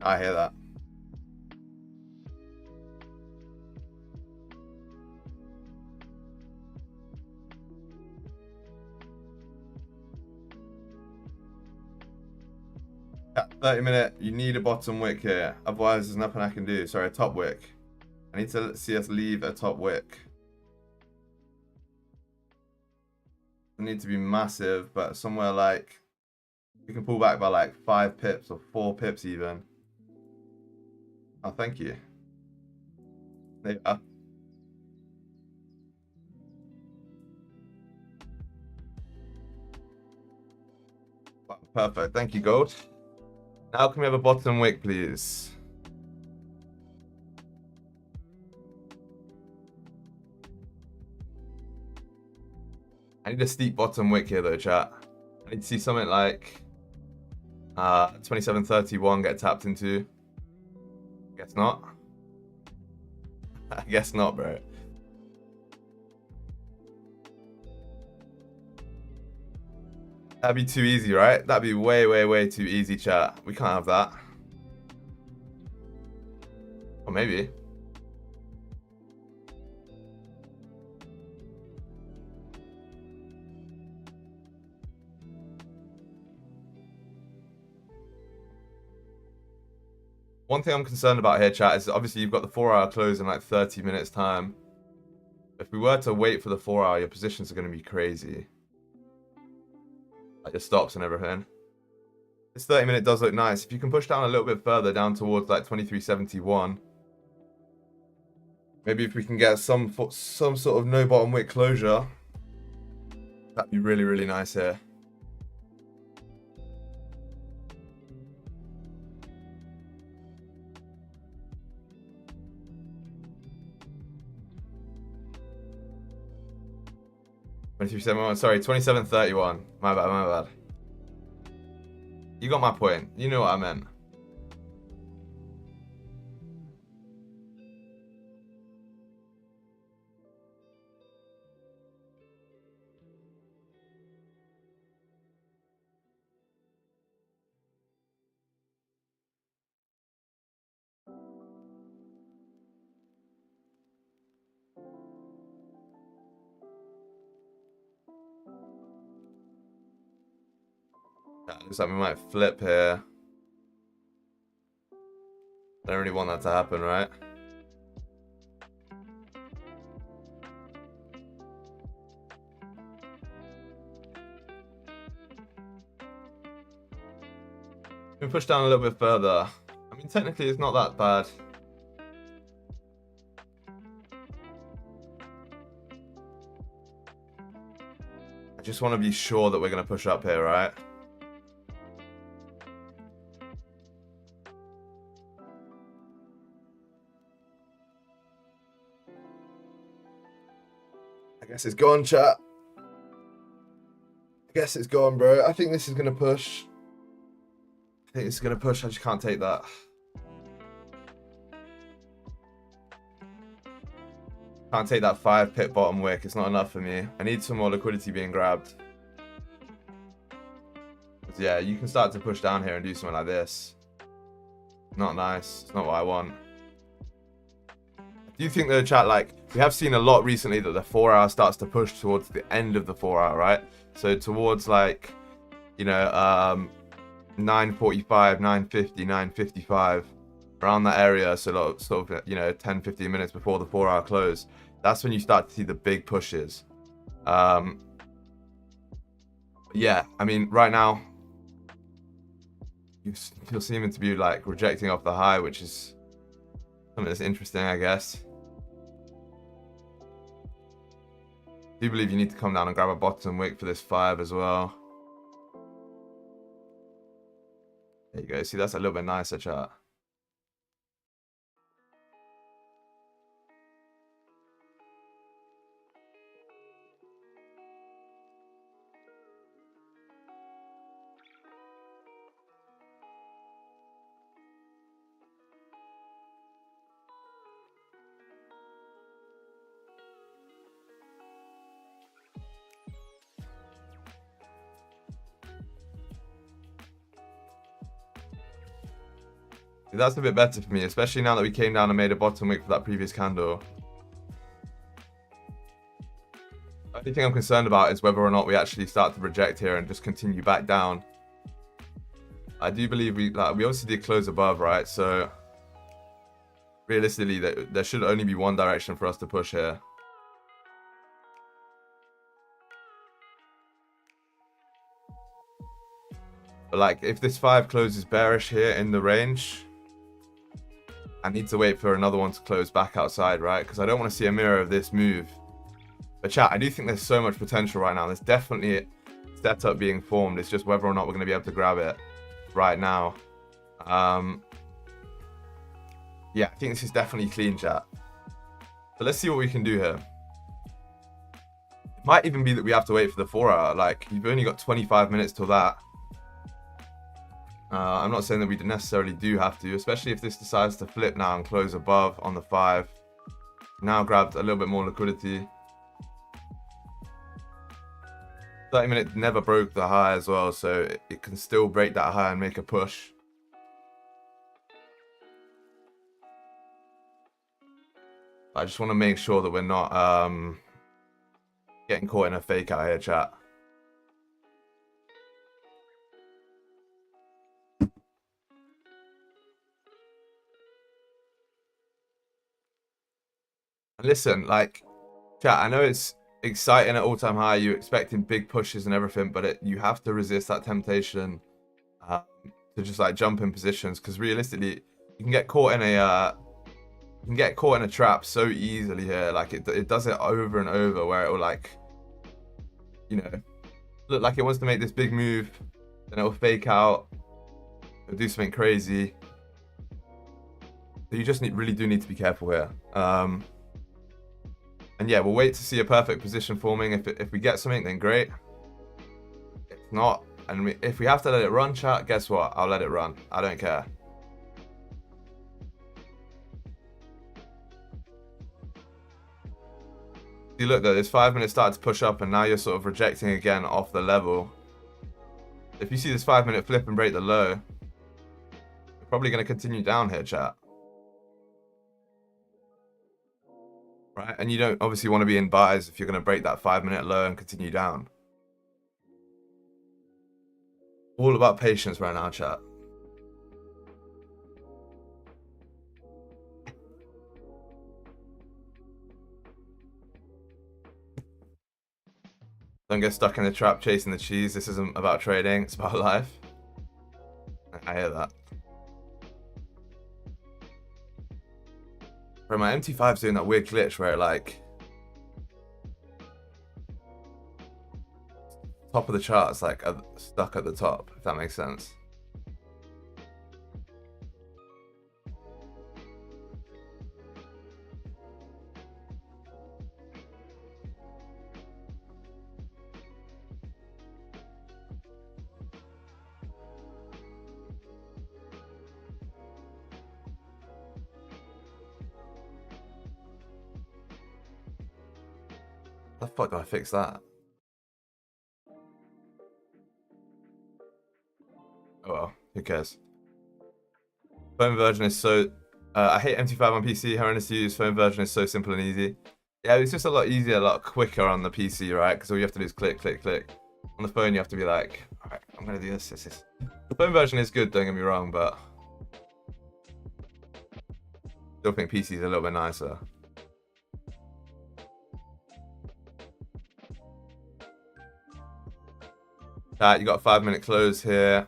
I hear that. At 30-minute, you need a bottom wick here. Otherwise, there's nothing I can do. Sorry, a top wick. I need to see us leave a top wick. It needs to be massive, but somewhere like we can pull back by like 5 pips or 4 pips even. Oh, thank you. There you are. Wow, perfect. Thank you, Gold. Now can we have a bottom wick, please? I need a steep bottom wick here though, chat. I need to see something like 27.31 get tapped into. Guess not. I guess not, bro. That'd be too easy, right? That'd be way, way, way too easy, chat. We can't have that. Or maybe. One thing I'm concerned about here, chat, is obviously you've got the 4-hour close in like 30 minutes time. If we were to wait for the 4-hour, your positions are going to be crazy. Like your stops and everything. This 30-minute does look nice. If you can push down a little bit further, down towards like 23.71. Maybe if we can get some sort of no bottom wick closure, that'd be really, really nice here. Sorry, 27.31. My bad, my bad. You got my point. You know what I meant. Looks like we might flip here. Don't really want that to happen, right? We can push down a little bit further. I mean, technically, it's not that bad. I just want to be sure that we're going to push up here, right? I guess it's gone, chat. I guess it's gone, bro. I think this is going to push. I think it's going to push. I just can't take that. Can't take that 5 pip bottom wick. It's not enough for me. I need some more liquidity being grabbed. But yeah, you can start to push down here and do something like this. Not nice. It's not what I want. Do you think though, chat, like, we have seen a lot recently that the 4-hour starts to push towards the end of the 4-hour, right? So towards like, you know, 9:45, 9:50, 9:55. around that area, so sort of, you know, 10-15 minutes before the 4-hour close, that's when you start to see the big pushes. Yeah, I mean, right now you're seeming to be like rejecting off the high, which is something that's interesting, I guess. I do believe you need to come down and grab a bottom wick for this 5 as well. There you go. See, that's a little bit nicer, chat. That's a bit better for me, especially now that we came down and made a bottom wick for that previous candle. The only thing I'm concerned about is whether or not we actually start to reject here and just continue back down. I do believe we obviously did close above, right? So realistically, there should only be one direction for us to push here. But like, if this 5 closes bearish here in the range, I need to wait for another one to close back outside, right? Because I don't want to see a mirror of this move. But chat, I do think there's so much potential right now. There's definitely a setup being formed. It's just whether or not we're going to be able to grab it right now. Yeah, I think this is definitely clean, chat. So let's see what we can do here. It might even be that we have to wait for the 4-hour. Like, you've only got 25 minutes till that. I'm not saying that we necessarily do have to, especially if this decides to flip now and close above on the 5. Now grabbed a little bit more liquidity. 30 minute never broke the high as well, so it can still break that high and make a push. I just want to make sure that we're not getting caught in a fake out here, chat. Listen, like, chat, I know it's exciting at all-time high. You're expecting big pushes and everything, but you have to resist that temptation to just like jump in positions, because realistically, you can get caught in a trap so easily here. Like it does it over and over, where it will, like, you know, look like it wants to make this big move, then it will fake out, it'll do something crazy. So you just really do need to be careful here. And yeah, we'll wait to see a perfect position forming. If we get something, then great. If not, and if we have to let it run, chat, guess what? I'll let it run. I don't care. See, look though, this 5 minutes started to push up, and now you're sort of rejecting again off the level. If you see this 5 minute flip and break the low, you're probably going to continue down here, chat. Right, and you don't obviously want to be in buys if you're going to break that 5 minute low and continue down. All about patience right now, chat. Don't get stuck in the trap chasing the cheese. This isn't about trading, it's about life. I hear that. Bro, my MT5's doing that weird glitch where it, like, top of the chart's like stuck at the top, if that makes sense. How the fuck do I fix that? Oh well, who cares? Phone version is so... I hate MT5 on PC, horrendous to use. Phone version is so simple and easy. Yeah, it's just a lot easier, a lot quicker on the PC, right? Because all you have to do is click, click, click. On the phone, you have to be like, alright, I'm going to do this. The phone version is good, don't get me wrong, but... Still think PC is a little bit nicer. You got a 5-minute close here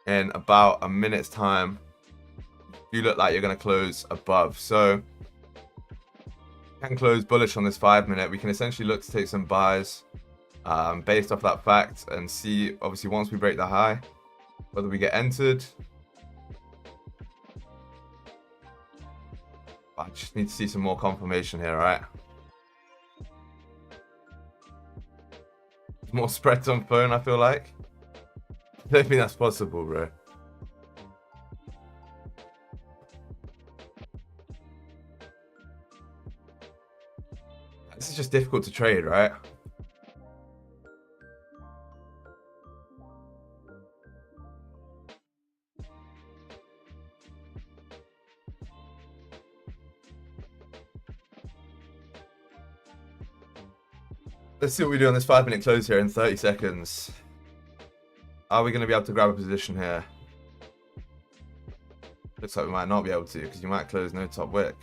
in about a minute's time. You look like you're going to close above. So you can close bullish on this 5-minute. We can essentially look to take some buys based off that fact and see, obviously, once we break the high, whether we get entered. I just need to see some more confirmation here, right? More spreads on phone, I feel like. I don't think that's possible, bro. This is just difficult to trade, right? Let's see what we do on this 5-minute close here in 30 seconds. Are we going to be able to grab a position here? Looks like we might not be able to, because you might close no top wick.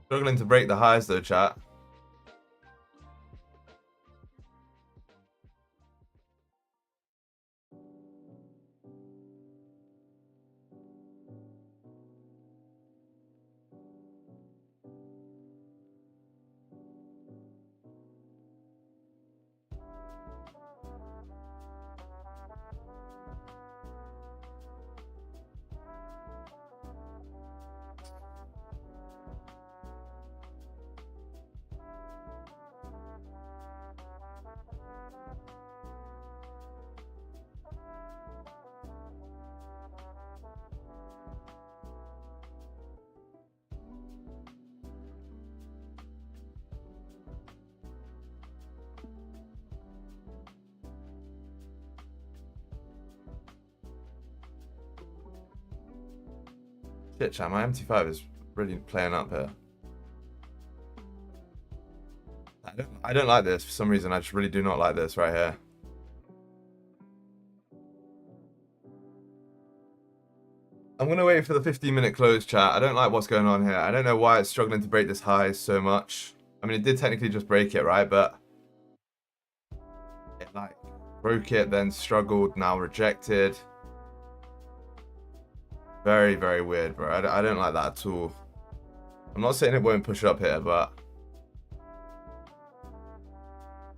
Struggling to break the highs though, chat. Shit, chat, my MT5 is really playing up here. I don't like this for some reason. I just really do not like this right here. I'm going to wait for the 15-minute close, chat. I don't like what's going on here. I don't know why it's struggling to break this high so much. I mean, it did technically just break it, right? But it like broke it, then struggled, now rejected. Very, very weird, bro. I don't like that at all. I'm not saying it won't push up here, but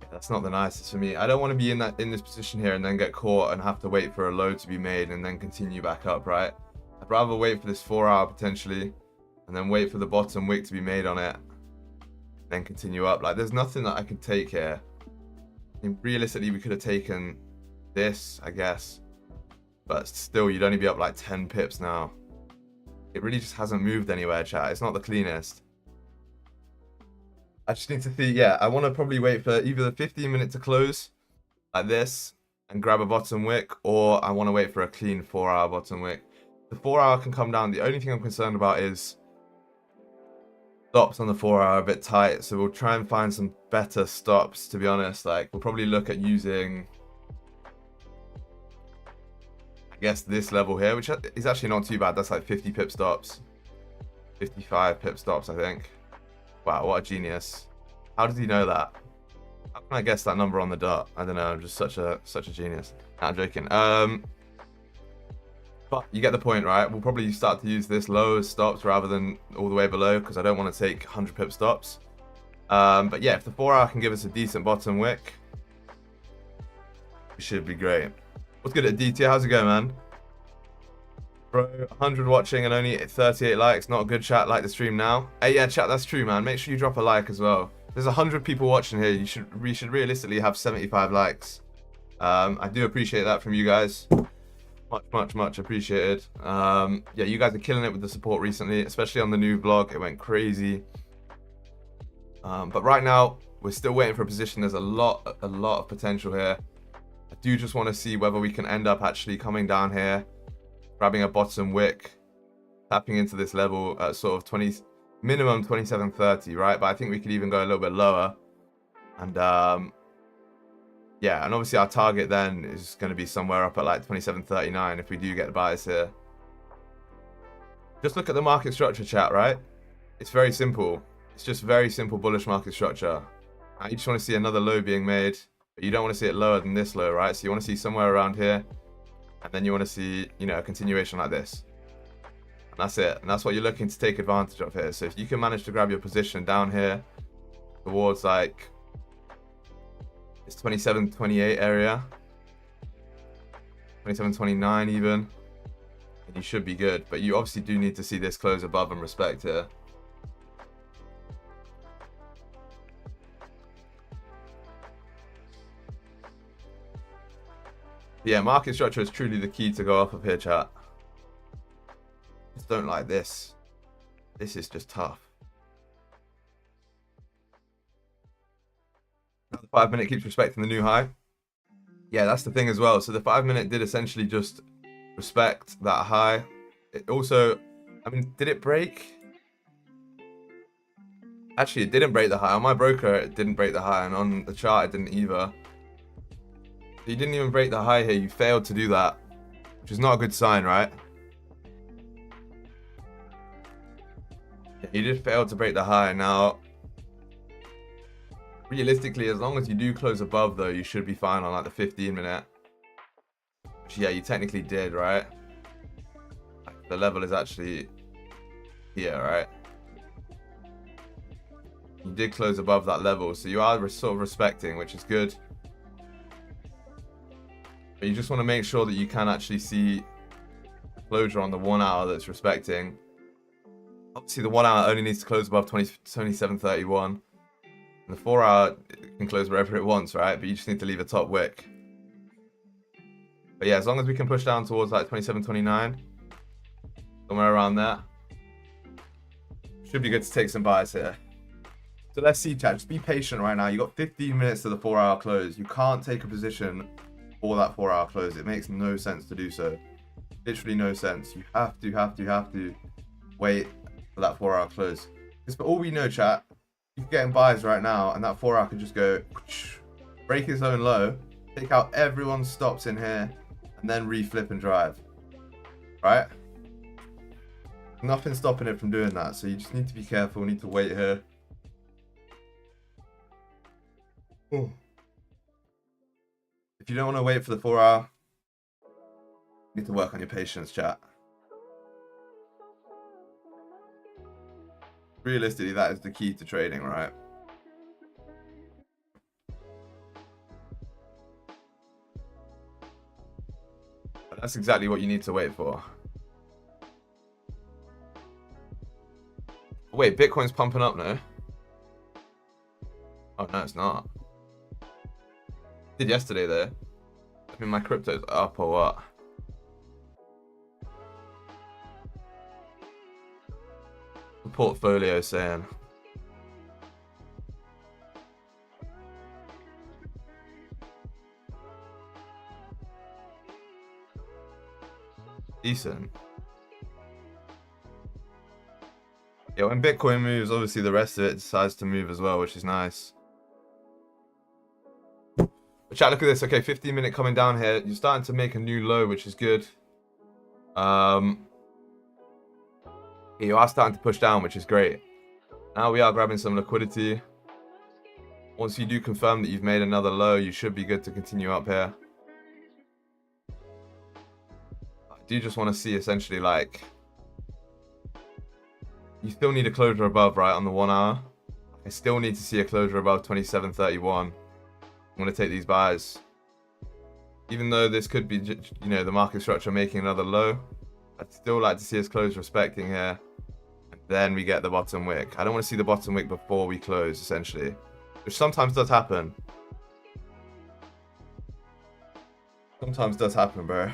yeah, that's not the nicest for me. I don't want to be in this position here and then get caught and have to wait for a low to be made and then continue back up, right? I'd rather wait for this 4-hour potentially and then wait for the bottom wick to be made on it, then continue up. Like, there's nothing that I could take here. I mean, realistically, we could have taken this, I guess. But still, you'd only be up like 10 pips now. It really just hasn't moved anywhere, chat. It's not the cleanest. I just need to see, yeah, I want to probably wait for either the 15-minute to close, like this, and grab a bottom wick, or I want to wait for a clean 4-hour bottom wick. The 4-hour can come down. The only thing I'm concerned about is stops on the 4-hour a bit tight, so we'll try and find some better stops, to be honest. Like, we'll probably look at using, I guess, this level here, which is actually not too bad. That's like 50 pip stops, 55 pip stops, I think. Wow, what a genius. How did he know that? How can I guess that number on the dot? I don't know, I'm just such a genius. Nah, I'm joking. But you get the point, right? We'll probably start to use this low as stops rather than all the way below, because I don't want to take 100 pip stops. But yeah, if the 4-hour can give us a decent bottom wick, it should be great. What's good at DT? How's it going, man? Bro, 100 watching and only 38 likes. Not a good, chat. Like the stream now. Hey, yeah, chat, that's true, man. Make sure you drop a like as well. There's 100 people watching here. We should realistically have 75 likes. I do appreciate that from you guys. Much appreciated. Yeah, you guys are killing it with the support recently, especially on the new vlog. It went crazy. But right now, we're still waiting for a position. There's a lot of potential here. I do just want to see whether we can end up actually coming down here grabbing a bottom wick, tapping into this level at sort of 20, minimum 27.30, right? But I think we could even go a little bit lower. And yeah, and obviously our target then is going to be somewhere up at like 27.39 if we do get buys here. Just look at the market structure, chat, right? It's very simple. It's just very simple bullish market structure. You just want to see another low being made, but you don't want to see it lower than this low, right? So you want to see somewhere around here, and then you want to see, you know, a continuation like this. And that's it. And that's what you're looking to take advantage of here. So if you can manage to grab your position down here towards like this 27.28 area, 27.29 even, and you should be good. But you obviously do need to see this close above and respect here. Yeah, market structure is truly the key to go off of here, chat. Just don't like this. This is just tough. Now the 5 minute keeps respecting the new high. Yeah, that's the thing as well. So the 5 minute did essentially just respect that high. It also, I mean, did it break? Actually, it didn't break the high. On my broker, it didn't break the high, and on the chart, it didn't either. You didn't even break the high here. You failed to do that, which is not a good sign, right? You did fail to break the high. Now, realistically, as long as you do close above, though, you should be fine on like the 15 minute. Which, yeah, you technically did, right? Like, the level is actually here, right? You did close above that level, so you are sort of respecting, which is good. But you just want to make sure that you can actually see closure on the 1 hour that's respecting. Obviously, the 1 hour only needs to close above 27.31. And the 4 hour can close wherever it wants, right? But you just need to leave a top wick. But yeah, as long as we can push down towards like 27.29, somewhere around there, should be good to take some buys here. So let's see, chat. Just be patient right now. You got 15 minutes to the 4 hour close. You can't take a position for that 4 hour close. It makes no sense to do so. Literally no sense. You have to wait for that 4 hour close. Because for all we know, chat, you can get in buys right now, and that 4 hour can just go break its own low, take out everyone's stops in here, and then reflip and drive. Right? Nothing stopping it from doing that. So you just need to be careful. Need to wait here. Ooh. If you don't want to wait for the 4 hour, you need to work on your patience, chat. Realistically, that is the key to trading, right? But that's exactly what you need to wait for. Wait, Bitcoin's pumping up now? Oh, no, it's not. Did yesterday though. I mean, my crypto's up or what? The portfolio saying. Decent. Yeah, when Bitcoin moves, obviously the rest of it decides to move as well, which is nice. But chat, look at this. Okay, 15 minute coming down here. You're starting to make a new low, which is good. You are starting to push down, which is great. Now we are grabbing some liquidity. Once you do confirm that you've made another low, you should be good to continue up here. I do just want to see essentially like... You still need a closure above, right, on the 1 hour. I still need to see a closure above 27.31. I'm going to take these buys. Even though this could be, you know, the market structure making another low, I'd still like to see us close respecting here. And then we get the bottom wick. I don't want to see the bottom wick before we close, essentially. Which sometimes does happen. Sometimes does happen, bro.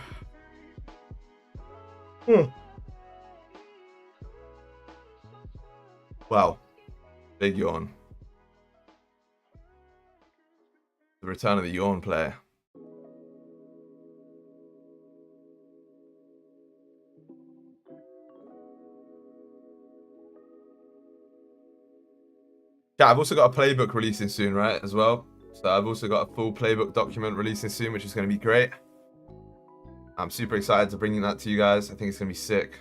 Wow. Big yawn. The return of the yawn player. Yeah, I've also got a playbook releasing soon, right, as well. So I've also got a full playbook document releasing soon, which is going to be great. I'm super excited to bring that to you guys. I think it's going to be sick.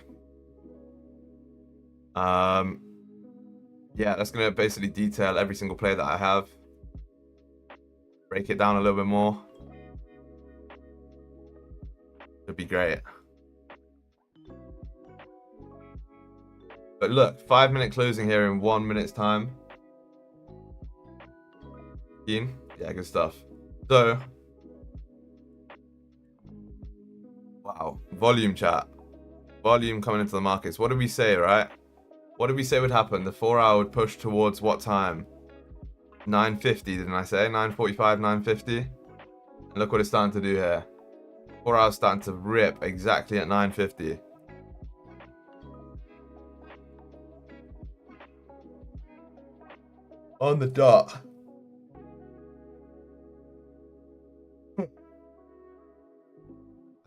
Yeah, that's going to basically detail every single play that I have. Break it down a little bit more. It'd be great. But look, 5-minute closing here in 1 minute's time. Keen? Yeah, good stuff. So, wow, volume chat. Volume coming into the markets. What did we say, right? What did we say would happen? The 4-hour would push towards what time? 9:50, didn't I say? 9:45, 9:50? And look what it's starting to do here. 4 hours starting to rip exactly at 9:50. On the dot.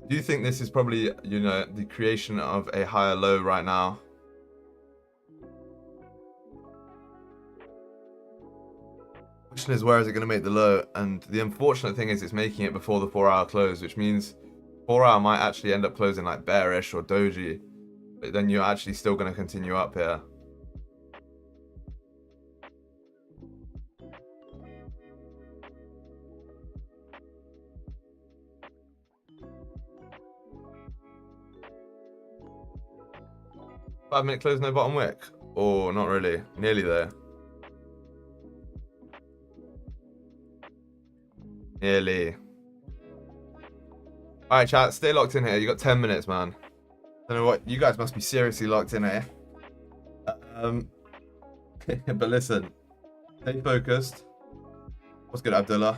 Do you think this is probably, you know, the creation of a higher low right now? Question is, where is it going to make the low? And the unfortunate thing is it's making it before the 4-hour close, which means 4-hour might actually end up closing like bearish or doji, but then you're actually still going to continue up here. Five-minute close, no bottom wick? Or not really? Nearly there. Nearly. Alright, chat, stay locked in here. You got 10 minutes, man. Don't know what. You guys must be seriously locked in here. But listen, stay focused. What's good, Abdullah?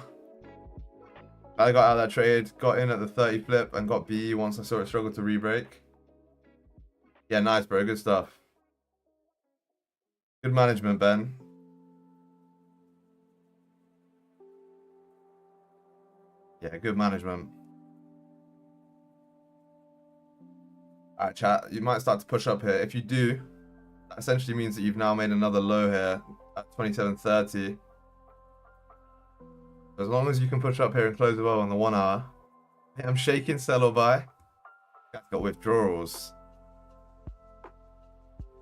I got out of that trade, got in at the 30 flip, and got BE once I saw it struggle to re-break. Yeah, nice, bro. Good stuff. Good management, Ben. Yeah, good management. Alright, chat. You might start to push up here. If you do, that essentially means that you've now made another low here at 27.30. As long as you can push up here and close well on the 1 hour. Hey, I'm shaking, sell or buy. Guys got withdrawals.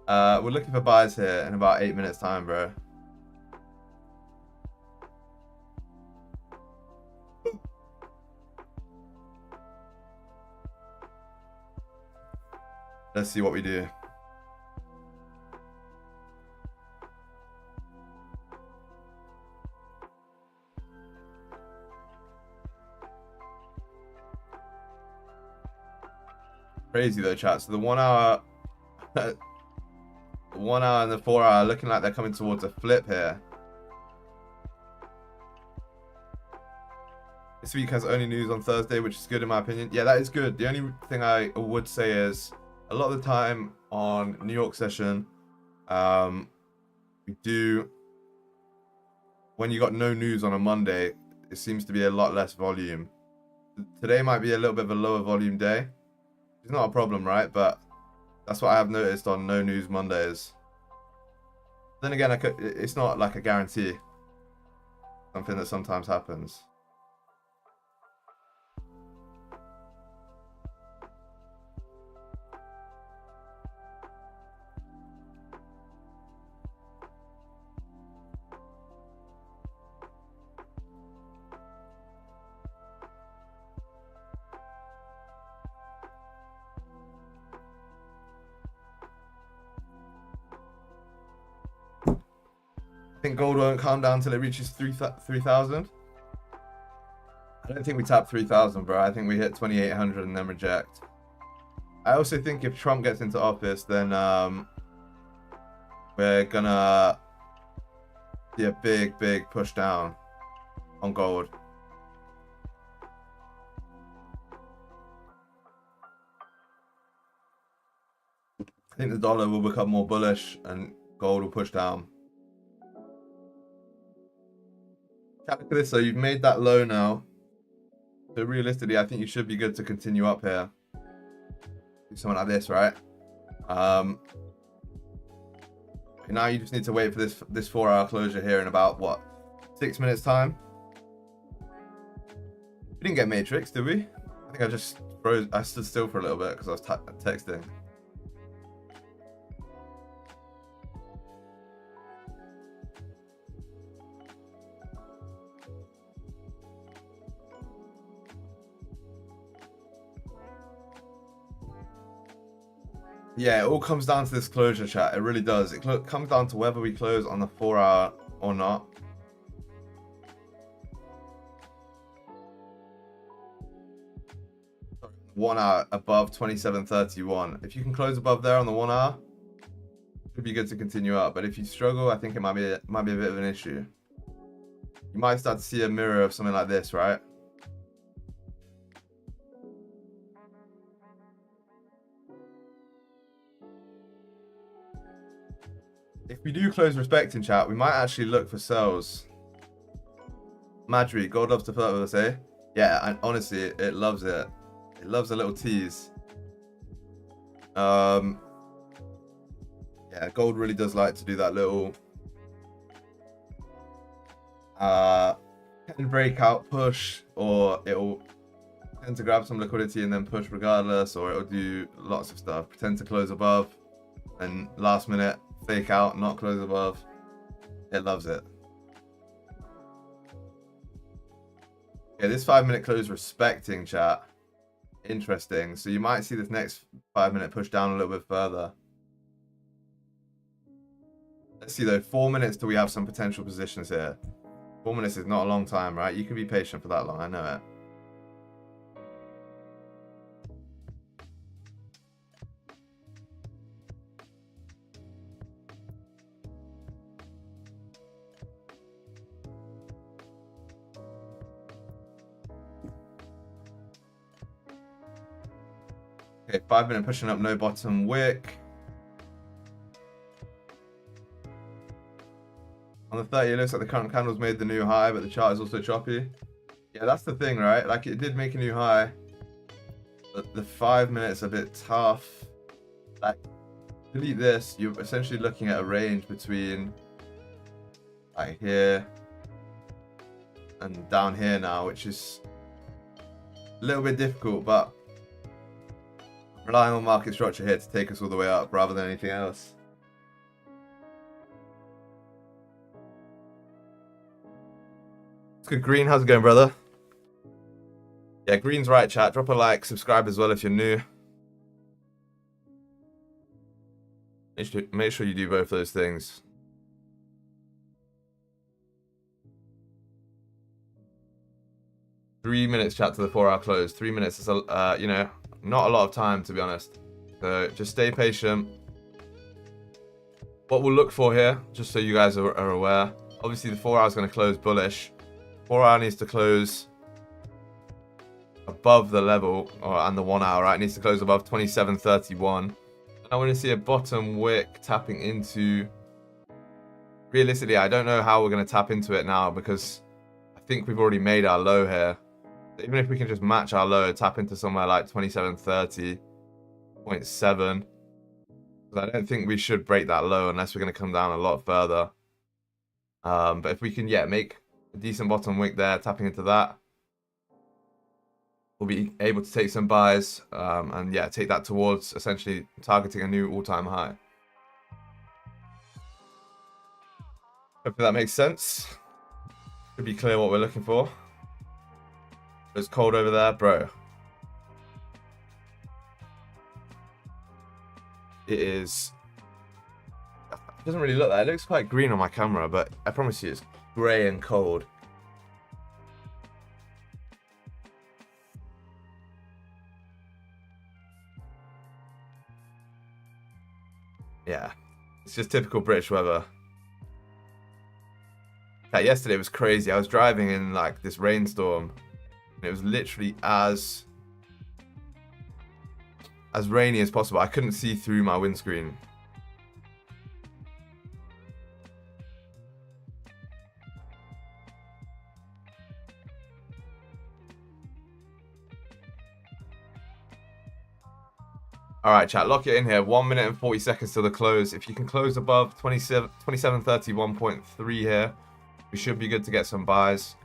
We're looking for buys here in about 8 minutes time, bro. Let's see what we do. Crazy though, chat. So the 1 hour, the 1 hour and the 4 hour looking like they're coming towards a flip here. This week has only news on Thursday, which is good in my opinion. Yeah, that is good. The only thing I would say is a lot of the time on New York session, we do, when you got no news on a Monday, it seems to be a lot less volume. Today might be a little bit of a lower volume day. It's not a problem, right? But that's what I have noticed on no news Mondays. Then again, it's not like a guarantee. Something that sometimes happens. I think gold won't calm down until it reaches 3,000. I don't think we tap 3,000, bro. I think we hit 2,800 and then reject. I also think if Trump gets into office, then we're gonna see a big push down on gold. I think the dollar will become more bullish and gold will push down. Look at this, so you've made that low now. So realistically, I think you should be good to continue up here. Do something like this, right? Now you just need to wait for this 4-hour closure here in about, what, 6 minutes time? We didn't get Matrix, did we? I think I just froze. I stood still for a little bit because I was texting. Yeah, it all comes down to this closure, chat. It really does. It comes down to whether we close on the 4-hour or not. Sorry, 1 hour above 27.31. If you can close above there on the 1 hour, it could be good to continue up. But if you struggle, I think it might be a bit of an issue. You might start to see a mirror of something like this, right? If we do close respecting, chat, we might actually look for sells. Madry, gold loves to flirt with us, eh? Yeah, and honestly, it loves it. It loves a little tease. Yeah, gold really does like to do that little breakout push, or it'll tend to grab some liquidity and then push regardless, or it'll do lots of stuff. Pretend to close above, and last minute fake out, not close above. It loves it. Yeah, this 5-minute close respecting, chat. Interesting. So you might see this next 5-minute push down a little bit further. Let's see though, 4 minutes till we have some potential positions here. 4 minutes is not a long time, right? You can be patient for that long, I know it. Okay, 5-minute pushing up, no bottom wick. On the 30, it looks like the current candle's made the new high, but the chart is also choppy. Yeah, that's the thing, right? Like, it did make a new high, but the 5 minutes a bit tough. Like, delete this, you're essentially looking at a range between like here and down here now, which is a little bit difficult, but relying on market structure here to take us all the way up rather than anything else. It's good, Green. How's it going, brother? Yeah, Green's right, chat. Drop a like, subscribe as well if you're new. Make sure you do both those things. Three minutes, chat, to the 4-hour close. 3 minutes is, you know, not a lot of time, to be honest. So just stay patient. What we'll look for here, just so you guys are aware, obviously the 4 hour is going to close bullish. 4 hour needs to close above the level, and the 1 hour, right? It needs to close above 27.31. I want to see a bottom wick tapping into. Realistically, I don't know how we're going to tap into it now because I think we've already made our low here. Even if we can just match our low, tap into somewhere like 27.30.7. I don't think we should break that low unless we're going to come down a lot further. But if we can, yeah, make a decent bottom wick there, tapping into that, we'll be able to take some buys and yeah, take that towards essentially targeting a new all-time high. Hopefully that makes sense. Should be clear what we're looking for. It's cold over there, bro. It is. It doesn't really look that. It looks quite green on my camera, but I promise you it's grey and cold. Yeah, it's just typical British weather. Like yesterday was crazy. I was driving in like this rainstorm, and it was literally as rainy as possible. I couldn't see through my windscreen. All right, chat, lock it in here. 1 minute and 40 seconds till the close. If you can close above 27.31.3 here, we should be good to get some buys.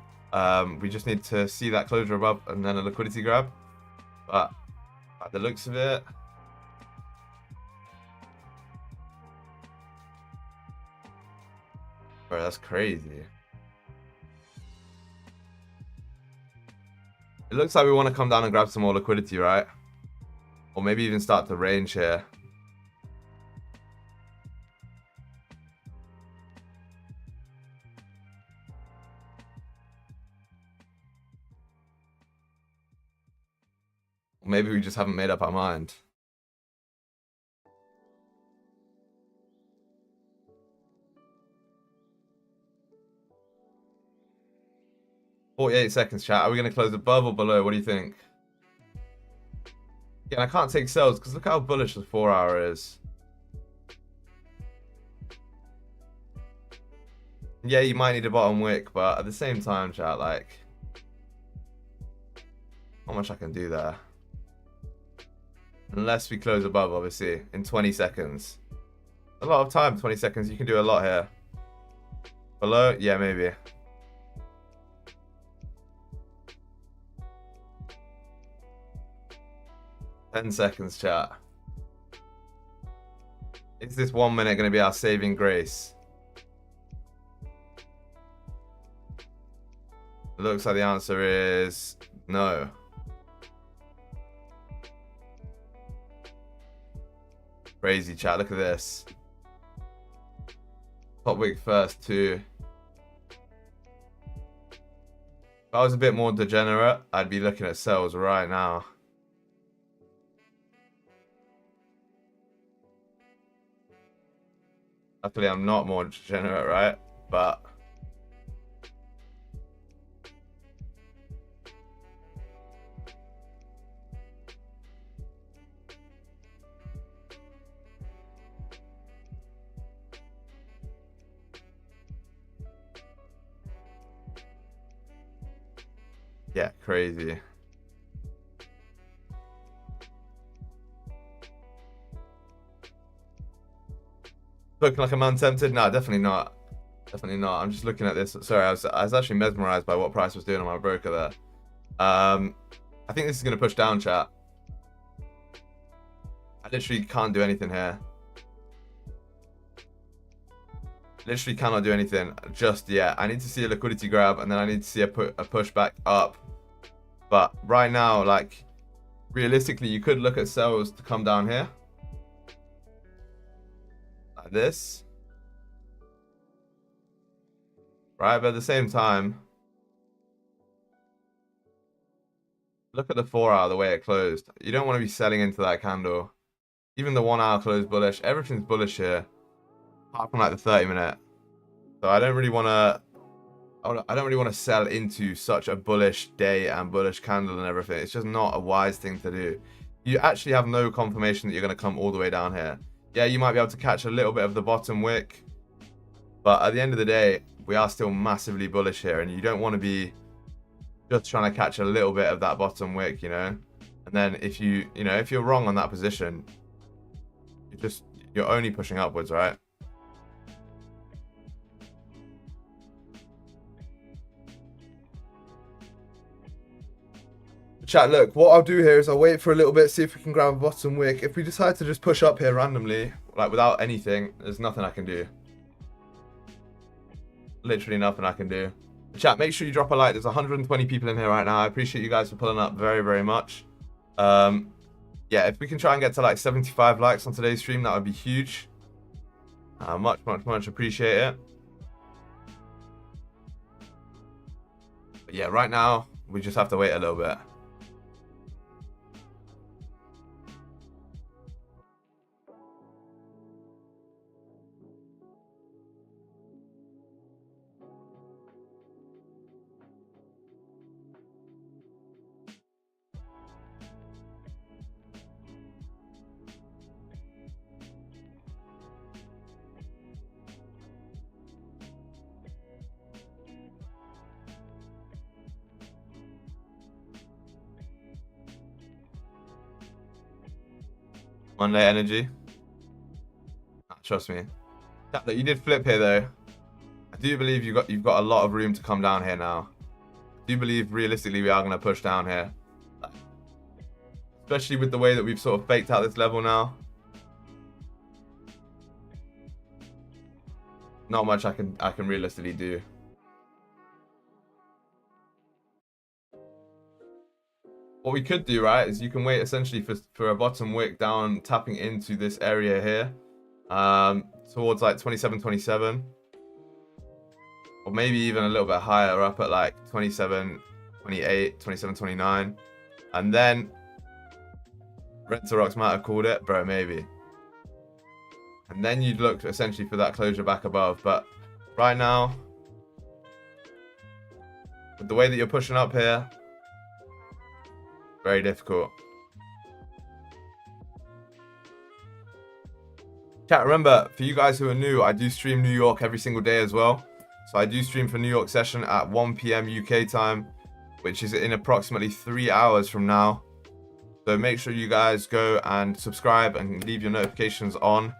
We just need to see that closure above and then a liquidity grab. But by the looks of it, bro, that's crazy. It looks like we want to come down and grab some more liquidity, right? Or maybe even start to range here. Or maybe we just haven't made up our mind. "48 seconds, chat. Are we going to close above or below? What do you think?" Yeah, I can't take sells because look how bullish the 4 hour is. Yeah, you might need a bottom wick, but at the same time, chat, like, not much I can do there. Unless we close above, obviously, in 20 seconds. A lot of time, 20 seconds. You can do a lot here. Below? Yeah, maybe. "10 seconds, chat. Is this 1 minute going to be our saving grace?" It looks like the answer is no. Crazy, chat. Look at this. Top wick first, too. If I was a bit more degenerate, I'd be looking at sells right now. Luckily, I'm not more degenerate, right? But yeah, crazy. Looking like a man tempted? No, definitely not. Definitely not. I'm just looking at this. Sorry, I was actually mesmerized by what price was doing on my broker there. I think this is going to push down, chat. I literally can't do anything here. Literally cannot do anything just yet. I need to see a liquidity grab, and then I need to see a push back up. But right now, like, realistically, you could look at sells to come down here. Like this. Right, but at the same time, look at the 4 hour, the way it closed. You don't want to be selling into that candle. Even the 1 hour closed bullish. Everything's bullish here. Apart from like the 30 minute. So I don't really want to sell into such a bullish day and bullish candle and everything. It's just not a wise thing to do. You actually have no confirmation that you're going to come all the way down here. Yeah, you might be able to catch a little bit of the bottom wick. But at the end of the day, we are still massively bullish here. And you don't want to be just trying to catch a little bit of that bottom wick, you know? And then if you're wrong on that position, you're only pushing upwards, right? Chat, look, what I'll do here is I'll wait for a little bit, see if we can grab a bottom wick. If we decide to just push up here randomly, like without anything, there's nothing I can do. Literally nothing I can do. Chat, make sure you drop a like. There's 120 people in here right now. I appreciate you guys for pulling up very, very much. Yeah, if we can try and get to like 75 likes on today's stream, that would be huge. Much appreciate it. But yeah, right now, we just have to wait a little bit. Monday energy. Trust me. Look, you did flip here though. I do believe you've got a lot of room to come down here now. I do believe realistically we are going to push down here. Especially with the way that we've sort of faked out this level now. Not much I can realistically do. What we could do, right, is you can wait essentially for a bottom wick down, tapping into this area here, towards like 27.27, or maybe even a little bit higher, up at like 27.28, 27.29, and then Red Rocks might have called it, bro, maybe. And then you'd look essentially for that closure back above, but right now, with the way that you're pushing up here, very difficult. Chat, remember, for you guys who are new, I do stream New York every single day as well. So I do stream for New York session at 1 PM UK time, which is in approximately 3 hours from now. So make sure you guys go and subscribe and leave your notifications on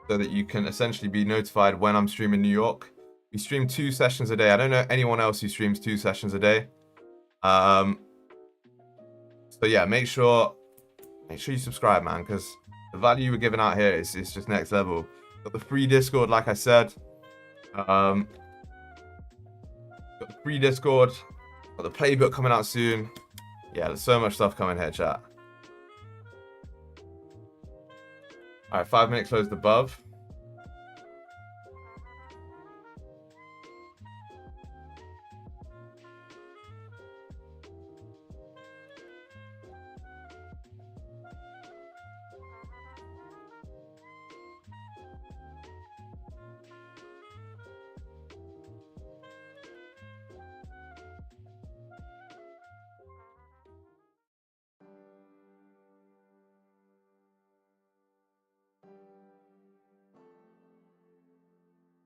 so that you can essentially be notified when I'm streaming New York. We stream 2 sessions a day. I don't know anyone else who streams 2 sessions a day. So yeah, make sure you subscribe, man, because the value we're giving out here is just next level. Got the free Discord, like I said. Got the free Discord. Got the playbook coming out soon. Yeah, there's so much stuff coming here, chat. All right, 5 minute closed above.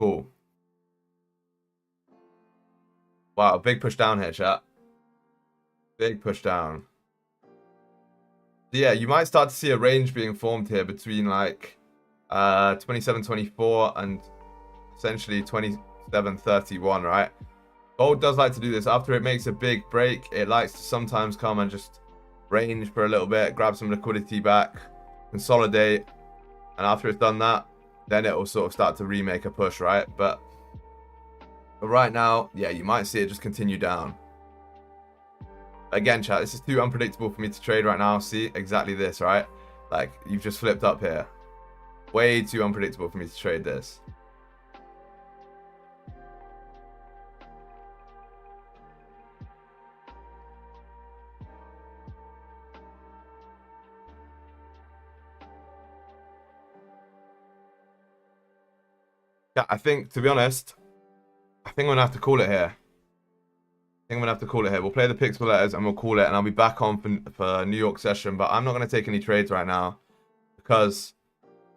Cool. Wow, big push down here, chat. Big push down. So yeah, you might start to see a range being formed here between like 27.24 and essentially 27.31, right? Gold does like to do this. After it makes a big break, it likes to sometimes come and just range for a little bit, grab some liquidity back, consolidate, and after it's done that, then it will sort of start to remake a push, right? But right now, yeah, you might see it just continue down. Again, chat, this is too unpredictable for me to trade right now. See, exactly this, right? Like, you've just flipped up here. Way too unpredictable for me to trade this. Yeah, I think, to be honest, I think I'm going to have to call it here. We'll play the Pixel letters and we'll call it, and I'll be back on for New York session, but I'm not going to take any trades right now because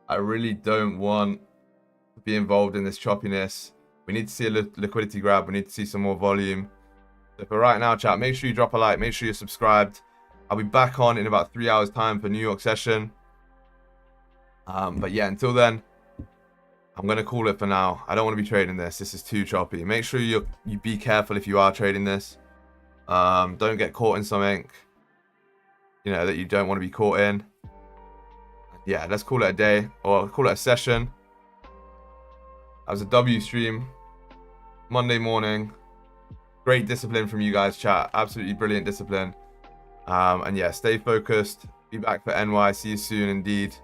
I really don't want to be involved in this choppiness. We need to see a liquidity grab. We need to see some more volume. So for right now, chat, make sure you drop a like. Make sure you're subscribed. I'll be back on in about 3 hours time for New York session. But yeah, until then, I'm going to call it for now. I don't want to be trading this. This is too choppy. Make sure you be careful if you are trading this. Don't get caught in something, you know, that you don't want to be caught in. Yeah, let's call it a day, or call it a session. That was a W stream. Monday morning. Great discipline from you guys, chat. Absolutely brilliant discipline. And yeah, stay focused. Be back for NY. See you soon indeed.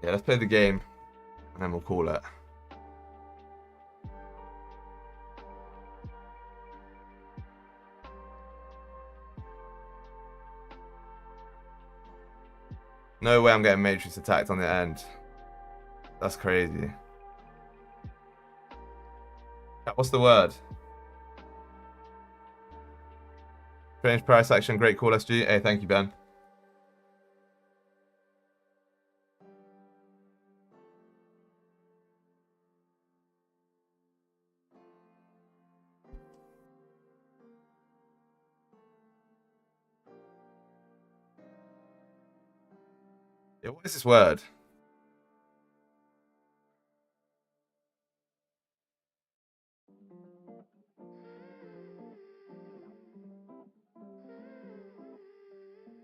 Yeah, let's play the game. And then we'll call it. No way I'm getting Matrix attacked on the end. That's crazy. What's the word? Strange price action. Great call, SG. Hey, thank you, Ben. Yeah, what is this word?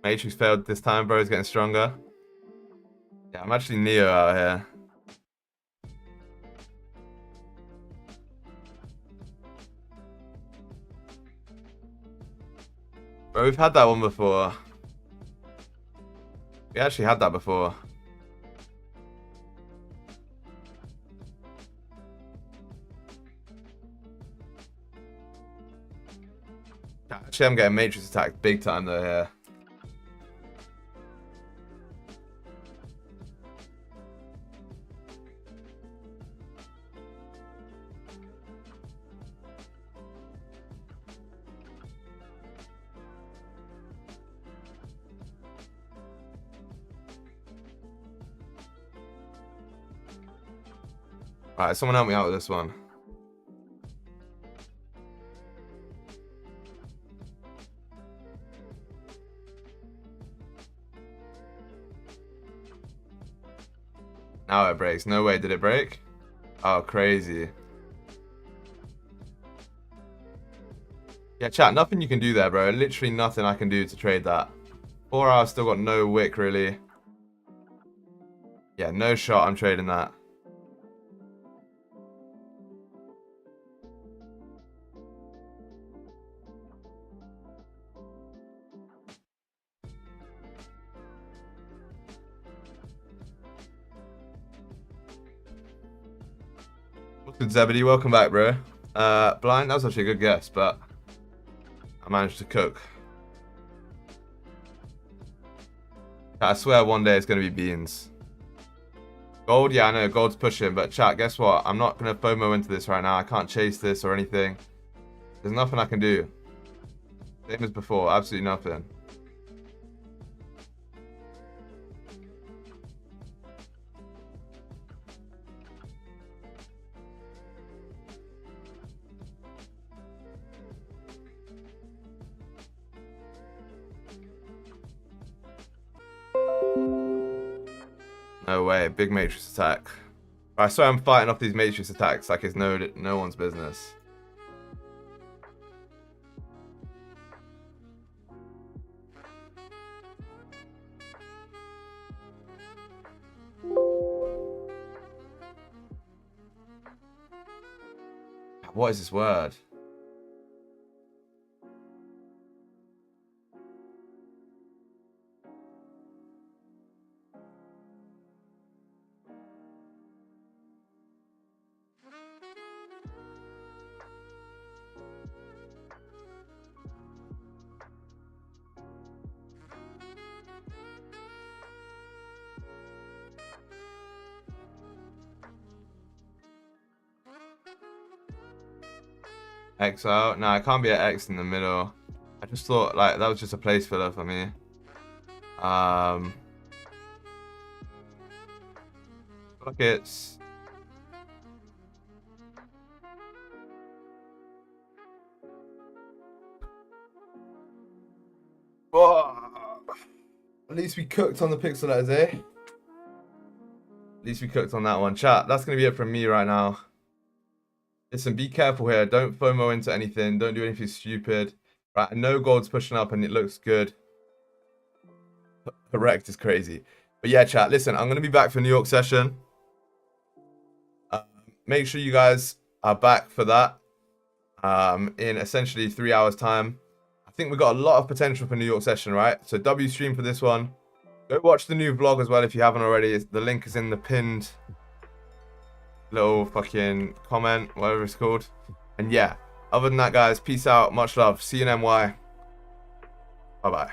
Matrix failed this time, bro. It's getting stronger. Yeah, I'm actually Neo out here. Bro, we've had that one before. We actually had that before. Actually, I'm getting Matrix attacked big time though here. Alright, someone help me out with this one. Now it breaks. No way, did it break? Oh, crazy. Yeah, chat, nothing you can do there, bro. Literally nothing I can do to trade that. 4 hours, still got no wick, really. Yeah, no shot I'm trading that. What's good, Zebedee? Welcome back, bro. Blind, that was actually a good guess, but I managed to cook. I swear one day it's going to be beans. Gold, yeah, I know, gold's pushing, but chat, guess what? I'm not going to FOMO into this right now. I can't chase this or anything. There's nothing I can do. Same as before, absolutely nothing. No way, big Matrix attack. I swear I'm fighting off these Matrix attacks like it's no one's business. What is this word? X out? No, I can't be an X in the middle. I just thought like that was just a place filler for me. Buckets. Oh, at least we cooked on the pixel letters, eh? At least we cooked on that one. Chat, that's going to be it from me right now. Listen, be careful here. Don't FOMO into anything. Don't do anything stupid. Right, I know gold's pushing up and it looks good. Correct is crazy. But yeah, chat, listen, I'm going to be back for New York session. Make sure you guys are back for that in essentially 3 hours time. I think we've got a lot of potential for New York session, right? So W stream for this one. Go watch the new vlog as well if you haven't already. The link is in the pinned little fucking comment, whatever it's called. And yeah, other than that, guys, peace out. Much love. See you in NY. Bye-bye.